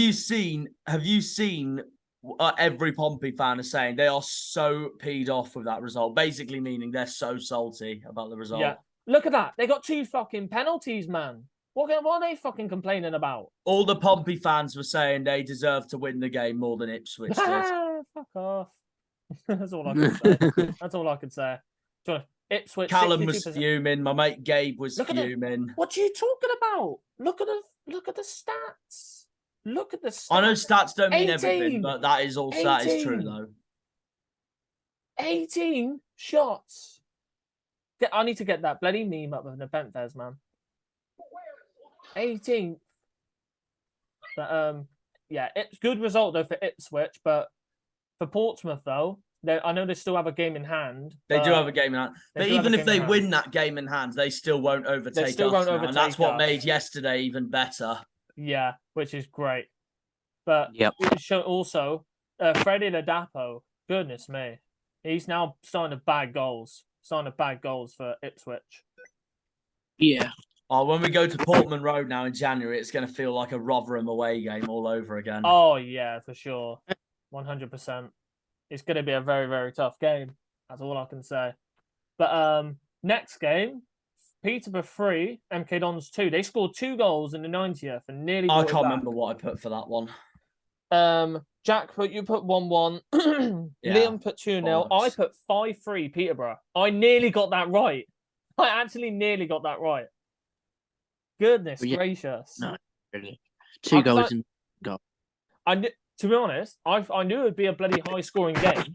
you seen every Pompey fan is saying they are so peed off with that result, basically meaning they're so salty about the result. Yeah. Look at that. They got 2 fucking penalties, man. What are they fucking complaining about? All the Pompey fans were saying they deserve to win the game more than Ipswich did. Fuck off. That's all I can say. That's all I can say. So, Ipswich. Callum was 62%. fuming. My mate Gabe was Look at it. fuming. What are you talking about? Look at the stats. Look at the stats. I know stats don't mean 18. everything, but that is true 18. though. 18 shots. I need to get that bloody meme up with Nepenthes, man. 18. But yeah, it's good result though for Ipswich, but for Portsmouth though, I know they still have a game in hand. They do have a game in hand. But even if they win that game in hand, they still won't overtake us now. And that's what made yesterday even better. Yeah, which is great. But Yep. Also, Freddie Ladapo, goodness me. He's now starting to bag goals. Starting to bag goals for Ipswich. Yeah. Oh, when we go to Portman Road now in January, it's going to feel like a Rotherham away game all over again. Oh, yeah, for sure. 100%. It's going to be a very, very tough game. That's all I can say. But next game, Peterborough 3, MK Dons 2. They scored 2 goals in the 90th and nearly I brought it can't back. remember what I put for that one. Jack, you put 1-1. Yeah, Liam put 2-0. I put 5-3 Peterborough. I nearly got that right. I actually nearly got that right. Goodness gracious. No, really. 2 goals and goal. To be honest, I knew it would be a bloody high-scoring game.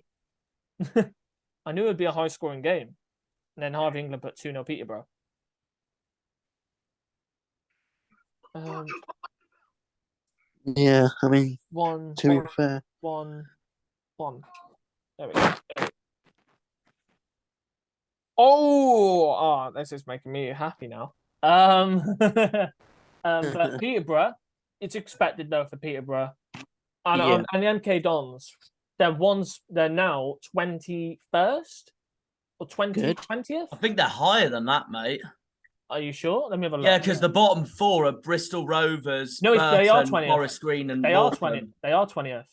I knew it would be a high-scoring game. And then Harvey England put 2-0 Peterborough. Yeah, I mean, to be fair. 1-1. There we go. Oh, this is making me happy now. But Peterborough, it's expected though for Peterborough, and the MK Dons, they're now 21st or 20th. I think they're higher than that, mate. Are you sure? Let me have a look. Yeah, because the bottom 4 are Bristol Rovers, No, they are Burton, 20th. Forest Green, and They Morecambe. are 20th.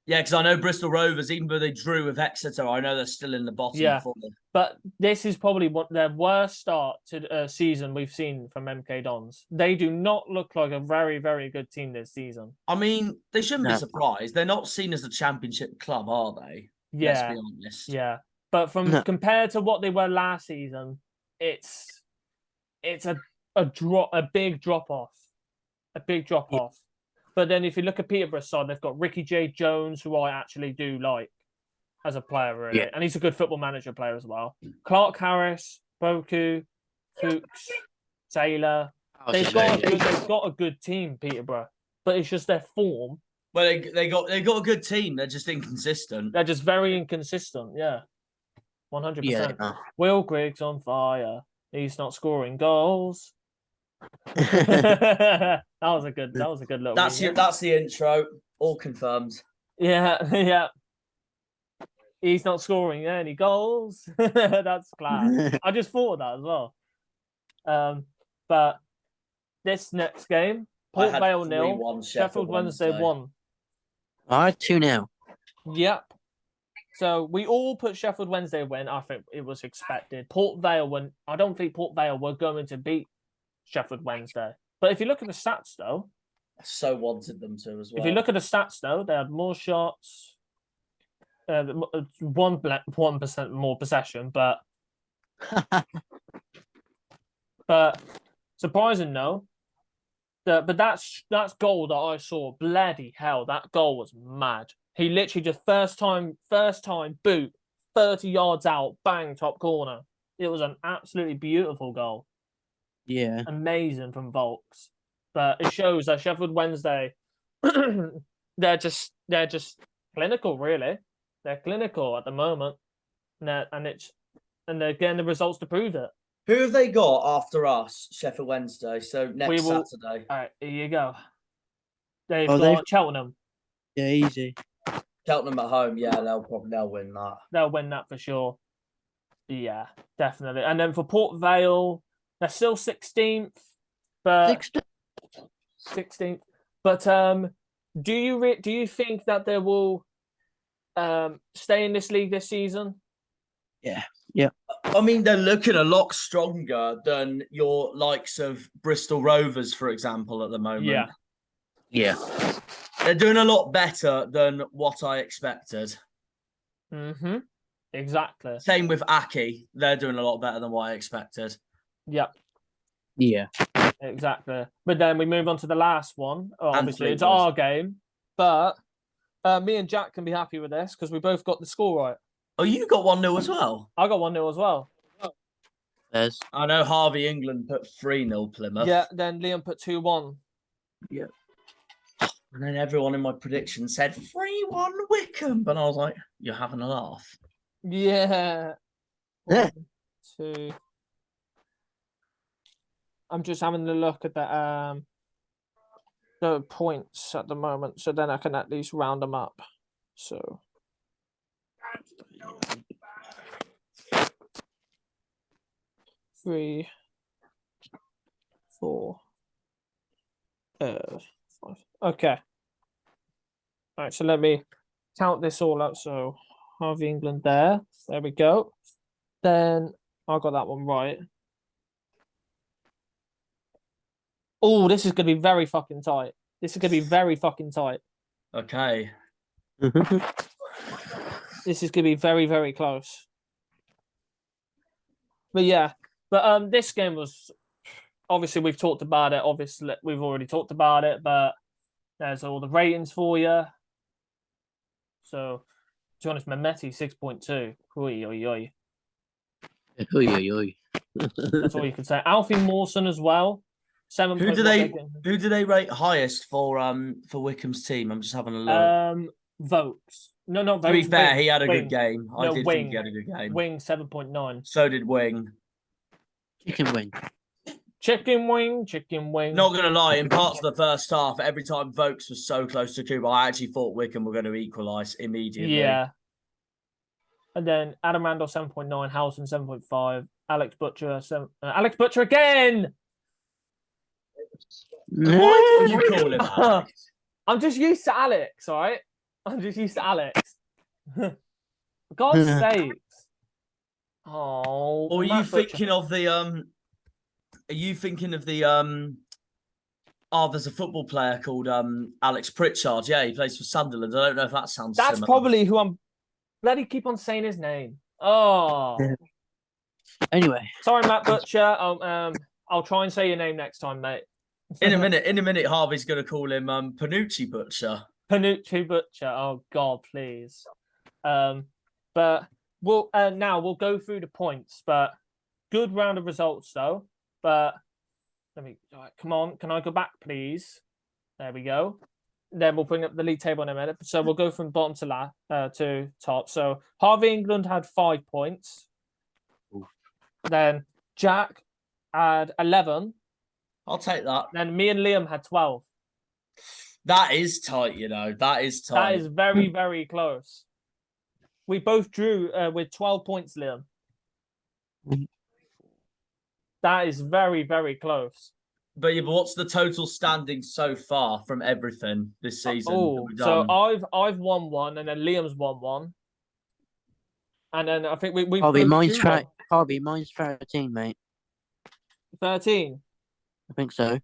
Yeah, because I know Bristol Rovers, even though they drew with Exeter, I know they're still in the bottom 4. But this is probably their worst start to a season we've seen from MK Dons. They do not look like a very, very good team this season. I mean, they shouldn't be surprised. They're not seen as a championship club, are they? Yeah. Let's be honest. Yeah. But compared to what they were last season, it's a big drop off. A big drop off. But then if you look at Peterborough's side, they've got Ricky J. Jones, who I actually do like as a player, really. Yeah. And he's a good football manager player as well. Clark Harris, Boku, Fuchs, Taylor. I was They've got a good team, Peterborough, but it's just their form. Well, they got a good team. They're just inconsistent. They're just very inconsistent. Yeah, 100%. Yeah. Will Griggs on fire. He's not scoring goals. that was a good little. That's the intro. All confirmed. Yeah, yeah. He's not scoring any goals. That's class. I just thought of that as well. But this next game, Port Vale 0, Sheffield Wednesday 1. I had 2-0. Yep. So we all put Sheffield Wednesday win. I think it was expected. Port Vale I don't think Port Vale were going to beat Sheffield Wednesday. But if you look at the stats, though, I so wanted them to as well. If you look at the stats, though, they had more shots, 1% more possession, but surprising, no. But that's goal that I saw. Bloody hell, that goal was mad. He literally just first time boot, 30 yards out, bang, top corner. It was an absolutely beautiful goal. Yeah. Amazing from Volks. But it shows that Sheffield Wednesday, they're just clinical, really. They're clinical at the moment, and they're getting the results to prove it. Who have they got after us, Sheffield Wednesday? So next Saturday. All right, here you go. They've got Cheltenham. Yeah, easy. Cheltenham at home, yeah, they'll win that. They'll win that for sure. Yeah, definitely. And then for Port Vale, they're still 16th, but 16th. But do you think that they will stay in this league this season? Yeah. Yeah. I mean, they're looking a lot stronger than your likes of Bristol Rovers, for example, at the moment. Yeah. Yeah. They're doing a lot better than what I expected. Mm-hmm. Exactly. Same with Aki. They're doing a lot better than what I expected. Yep. Yeah. Exactly. But then we move on to the last one. Obviously, it's our game. But me and Jack can be happy with this because we both got the score right. Oh, you got 1-0 as well? I got 1-0 as well. There's. I know Harvey England put 3-0 Plymouth. Yeah, then Liam put 2-1. Yeah. And then everyone in my prediction said 3-1 Wycombe. And I was like, you're having a laugh. Yeah. 1, 2. I'm just having a look at the points at the moment, so then I can at least round them up. So 3, 4, 5. Okay. All right, so let me count this all up. So Harvey England there. There we go. Then I got that one right. Oh, this is going to be very fucking tight. This is going to be very fucking tight. Okay. This is going to be very, very close. But yeah, this game was obviously we've talked about it. Obviously, we've already talked about it, but there's all the ratings for you. So, to be honest, Mehmeti 6.2. Oi, oi, oi. Oi, oi, oi. That's all you can say. Alfie Mawson as well. 7. Who do they rate highest for Wycombe's team? I'm just having a look. Votes. No, not votes. To be fair, Wing. he had a Wing. good game. I did think he had a good game. Wing 7.9. So did Wing. Chicken wing. Chicken wing. Not going to lie, in parts of the first half, every time Vokes was so close to Cuba, I actually thought Wycombe were going to equalise immediately. Yeah. And then Adam Randall 7.9, Howson 7.5, Alex Butcher Alex Butcher again. Why do you call him Alex? I'm just used to Alex, all right? I'm just used to Alex. For God's sakes. Oh. Or are you thinking of the Are you thinking of the there's a football player called Alex Pritchard. Yeah, he plays for Sunderland. I don't know if that sounds That's similar. probably who I'm bloody keep on saying his name. Oh. Anyway. Sorry, Matt Butcher. I'll try and say your name next time, mate. In a minute, Harvey's gonna call him Panucci Butcher. Panucci Butcher. Oh God, please. But we'll now we'll go through the points. But good round of results though. But come on, can I go back, please? There we go. Then we'll bring up the league table in a minute. So we'll go from bottom to top. So Harvey England had 5 points. Ooh. Then Jack had 11. I'll take that. Then me and Liam had 12. That is tight, you know. That is tight. That is very, very close. We both drew with 12 points, Liam. That is very, very close. But what's the total standing so far from everything this season? So I've won 1, and then Liam's won 1, and then I think we Harvey, both drew one. Harvey, mine's 13, mate. 13. I think so.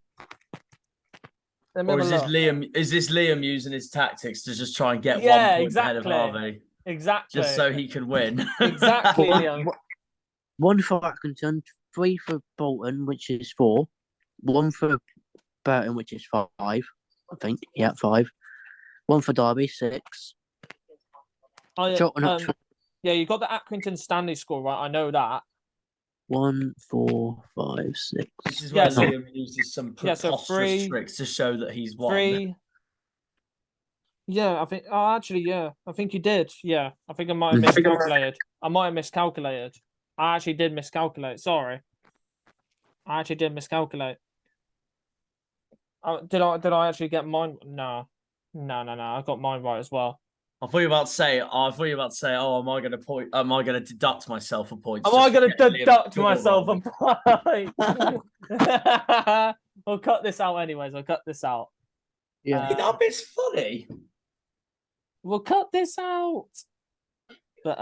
Or is this Liam? Is this Liam using his tactics to just try and get 1 point ahead of Harvey? Exactly. Just so he can win. Exactly, Liam. 1 for Accrington, 3 for Bolton, which is 4. 1 for Burton, which is 5. I think, yeah, 5. 1 for Derby, 6. Yeah, you got the Accrington Stanley score right. I know that. 1, 4, 5, 6. This is where Liam uses some preposterous tricks to show that he's won. 3. Yeah, I think. Oh, actually, yeah, I think you did. Yeah, I think I might have miscalculated. I actually did miscalculate. Sorry, I actually did miscalculate. Did I actually get mine? No. I got mine right as well. I thought you were about to say. Oh, am I going to deduct myself a point? Am I going to deduct myself a point? We'll cut this out anyways. I'll cut this out. Yeah, that bit's funny. We'll cut this out. But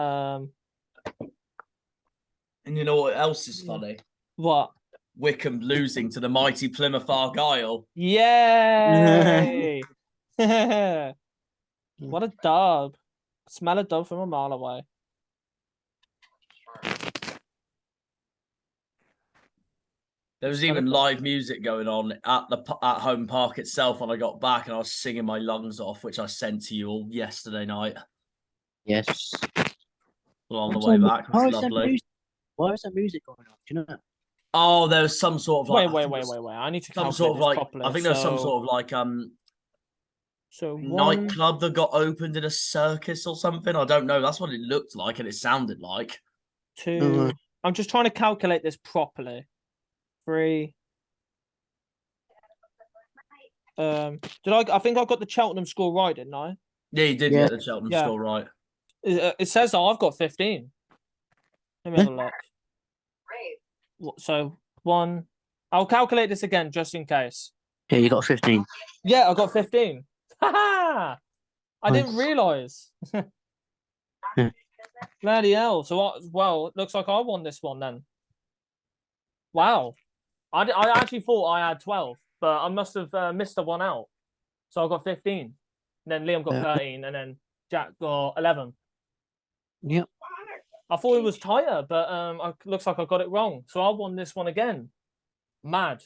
And you know what else is funny? What? Wycombe losing to the mighty Plymouth Argyle. Yay! What a dub. Smell a dub from a mile away. There was even live music going on at home park itself when I got back, and I was singing my lungs off, which I sent to you all yesterday night. Yes. Well, on the way back, it was lovely. Why is that music going on? Do you know that? Oh, there was some sort of like. Wait. I need to some sort of like. properly. I think there's some sort of like nightclub that got opened in a circus or something. I don't know. That's what it looked like and it sounded like. 2. I'm just trying to calculate this properly. 3. I think I got the Cheltenham score right, didn't I? Yeah, you did get the Cheltenham score right. It says I've got 15. Let me have a look. So 1. I'll calculate this again just in case. Yeah, you got 15. Yeah, I got 15. Ha! I didn't realise. Bloody hell. So, it looks like I won this one then. Wow. I actually thought I had 12, but I must have missed the one out. So I got 15. And then Liam got 13, and then Jack got 11. Yep. I thought it was tighter, but looks like I got it wrong. So I won this one again. Mad.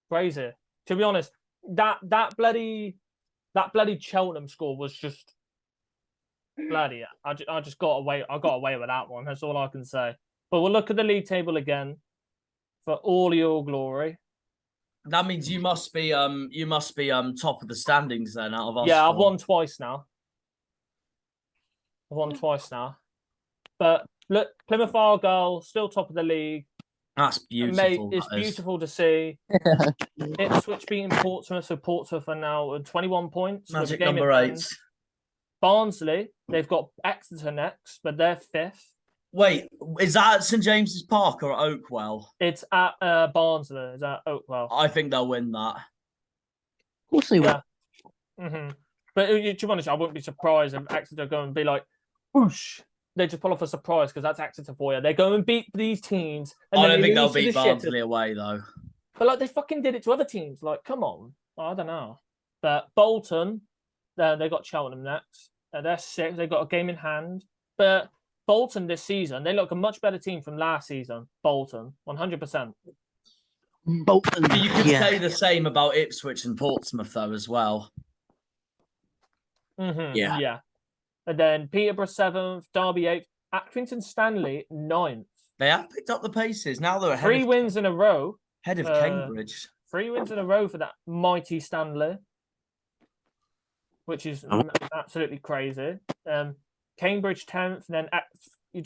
Crazy. To be honest, that bloody Cheltenham score was just bloody. I just got away. I got away with that one. That's all I can say. But we'll look at the league table again for all your glory. That means you must be top of the standings then out of us. Yeah, I've won twice now. But look, Plymouth Argyle still top of the league. That's beautiful. Mate, it's beautiful to see. Ipswich beating Portsmouth, so Portsmouth are now at 21 points. Magic number 8. Barnsley, they've got Exeter next, but they're 5th. Wait, is that at St James's Park or at Oakwell? It's at Barnsley. It's at Oakwell. I think they'll win that. Of course they will. But to be honest, I wouldn't be surprised if Exeter go and be like, whoosh. They just pull off a surprise because that's Exeter for you. They go and beat these teams. And I don't think they'll beat Barnsley away, though. But like they fucking did it to other teams. Like, come on. I don't know. But Bolton, they got Cheltenham next. They're 6th. They've got a game in hand. But Bolton this season, they look a much better team from last season. Bolton, 100%. Bolton. But you could say the same about Ipswich and Portsmouth, though, as well. Yeah. And then Peterborough 7th, Derby 8th, Accrington Stanley 9th. They have picked up the paces. Now they're ahead Three of, wins in a row. head of Cambridge. 3 wins in a row for that mighty Stanley, which is absolutely crazy. Cambridge 10th, and then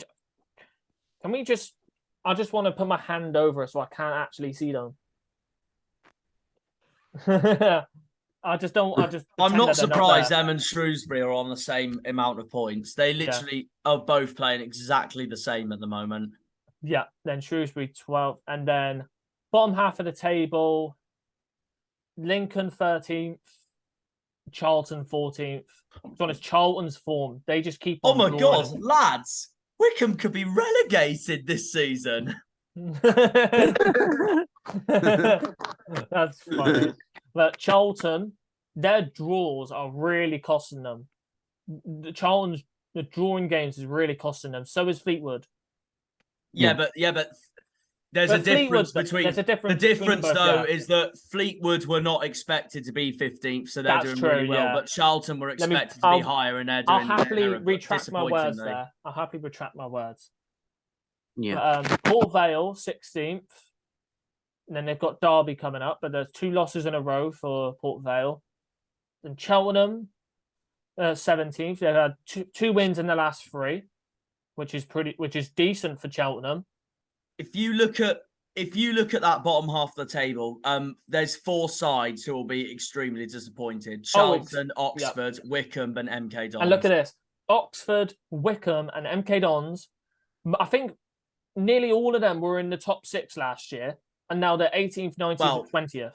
can we just? I just want to put my hand over it so I can't actually see them. I just don't. I'm not surprised them and Shrewsbury are on the same amount of points. They literally are both playing exactly the same at the moment. Yeah. Then Shrewsbury 12th, and then bottom half of the table, Lincoln 13th, Charlton 14th. To be honest, Charlton's form, they just keep on. Oh my God, lads! Wycombe could be relegated this season. That's funny. But Charlton, their draws are really costing them. The drawing games is really costing them. So is Fleetwood. But there's a difference between the difference though is that Fleetwood were not expected to be 15th, so they're doing really well. But Charlton were expected to be higher, and they're doing. I'll happily retract my words there. I'll happily retract my words. Yeah. Port Vale 16th, and then they've got Derby coming up, but there's 2 losses in a row for Port Vale. And Cheltenham 17th. They've had two wins in the last 3, which is decent for Cheltenham. If you look at that bottom half of the table, there's 4 sides who will be extremely disappointed: Charlton, Oxford, Wycombe, and MK Dons. And look at this: Oxford, Wycombe, and MK Dons. I think nearly all of them were in the top 6 last year, and now they're 18th, 19th, and 20th.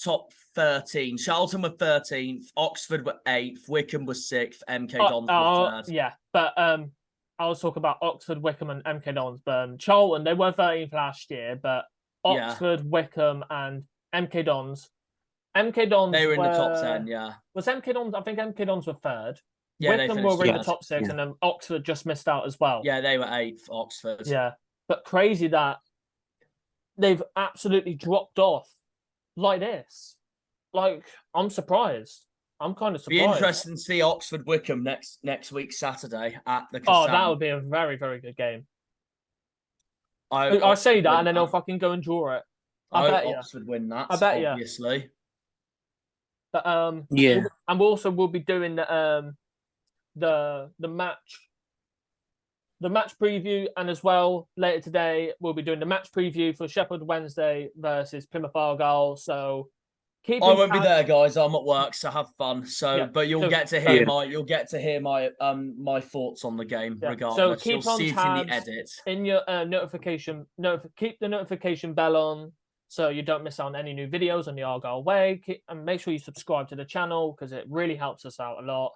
Top 13. Charlton were 13th, Oxford were 8th, Wycombe was 6th, MK Dons were 3rd. Yeah, but I was talking about Oxford, Wycombe, and MK Dons. But Charlton, they were 13th last year, but Oxford, Wycombe, and MK Dons. MK Dons they were in the top 10. Yeah, was MK Dons? I think MK Dons were 3rd. Yeah, Wycombe were in the top 6, and then Oxford just missed out as well. Yeah, they were 8th, Oxford. Yeah, but crazy that they've absolutely dropped off like this. Like, I'm surprised. I'm kind of surprised. Be interesting to see Oxford Wycombe next week Saturday at the. Oh, that would be a very, very good game. I say that, and then they'll fucking go and draw it. I bet Oxford win that. I bet obviously. But and we'll be doing the match preview, and as well later today we'll be doing the match preview for Sheffield Wednesday versus Plymouth Argyle. So I won't be there, guys. I'm at work, so have fun. But you'll get to hear my my thoughts on the game regardless. So keep You'll on see tabs it in the edit. in your keep the notification bell on so you don't miss out on any new videos on the Argyle Way. And make sure you subscribe to the channel because it really helps us out a lot,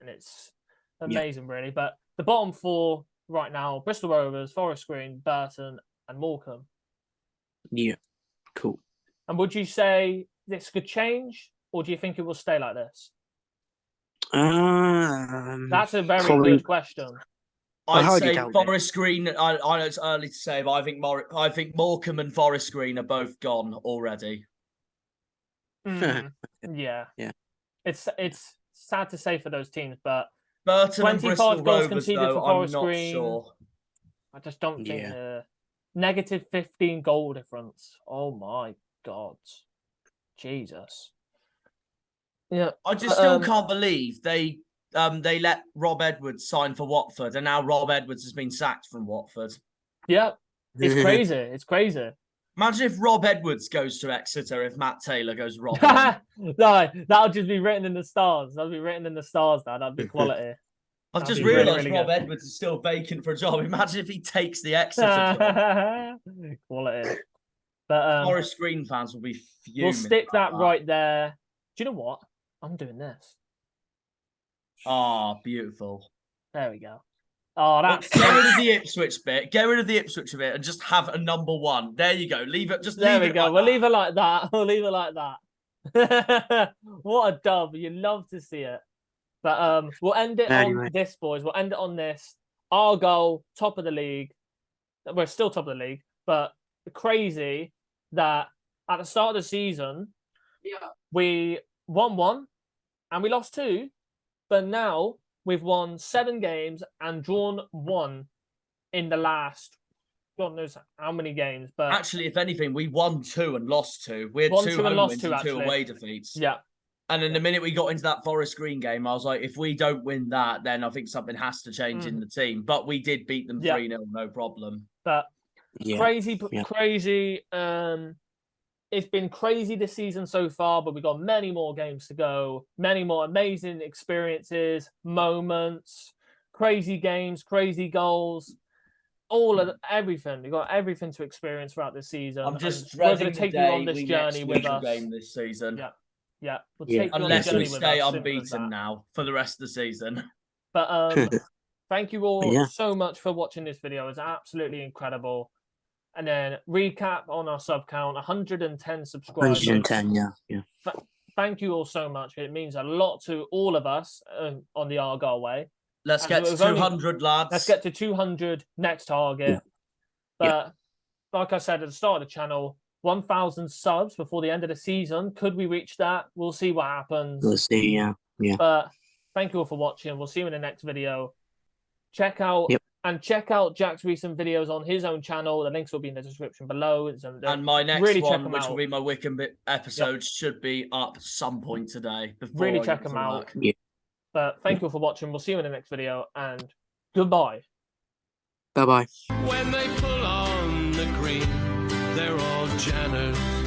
and it's amazing, really. But the bottom 4 right now: Bristol Rovers, Forest Green, Burton, and Morecambe. Yeah, cool. And would you say this could change, or do you think it will stay like this? That's a very good question. I'd say Forest Green. I know it's early to say, but I think Morecambe and Forest Green are both gone already. Yeah. It's sad to say for those teams, but Burton and Bristol goals Rovers, conceded though, for Forest I'm not Green. sure. I just don't think negative 15 goal difference. Oh my God. Jesus. Yeah. I just still can't believe they let Rob Edwards sign for Watford, and now Rob Edwards has been sacked from Watford. Yeah. It's crazy. It's crazy. Imagine if Rob Edwards goes to Exeter, if Matt Taylor goes Rob. No, that'll just be written in the stars. That'll be written in the stars, that'd be quality. I've just realised Rob Edwards is still vacant for a job. Imagine if he takes the Exeter job. Quality. But Forest Green fans will be fuming. We'll stick that right there. Do you know what? I'm doing this. Ah, beautiful. There we go. Oh, that's get rid of the Ipswich bit. Get rid of the Ipswich bit and just have a number 1. There you go. Leave it. Just there leave we it go. like We'll that. leave it like that. We'll leave it like that. What a dub! You love to see it. But we'll end it on this, boys. We'll end it on this. Argyle, top of the league. We're still top of the league, but crazy that at the start of the season, we won 1 and we lost 2, but now we've won 7 games and drawn 1 in the last God knows how many games. But Actually, if anything, we won 2 and lost 2. We had Won 2 2 and home lost wins 2, and 2 actually. away defeats. yeah, And then the minute we got into that Forest Green game, I was like, if we don't win that, then I think something has to change in the team. But we did beat them 3-0, no problem. but Yeah. crazy. It's been crazy this season so far, but we've got many more games to go, many more amazing experiences, moments, crazy games, crazy goals, everything. We've got everything to experience throughout this season. I'm just we're dreading going to take the you day on this we journey next with week a us. game this season. Yeah. We'll Yeah. take you on Unless this we journey with stay us. Simple as unbeaten that. now for the rest of the season. But thank you all Yeah. so much for watching this video. It's absolutely incredible. And then recap on our sub count, 110 subscribers. 110, yeah. Thank you all so much. It means a lot to all of us on the Argyle Way. Let's And get to we've only- 200, lads. Let's get to 200 next target. Yeah. But like I said at the start of the channel, 1,000 subs before the end of the season. Could we reach that? We'll see what happens. Let's see, yeah. But thank you all for watching. We'll see you in the next video. Check out Jack's recent videos on his own channel. The links will be in the description below. And my next really check one, them which out. will be my Wycombe episode, should be up some point today. Before Really I check get to them out. work. Yeah. But thank you all for watching. We'll see you in the next video. And goodbye. Bye-bye. When they pull on the green, they're all Janners.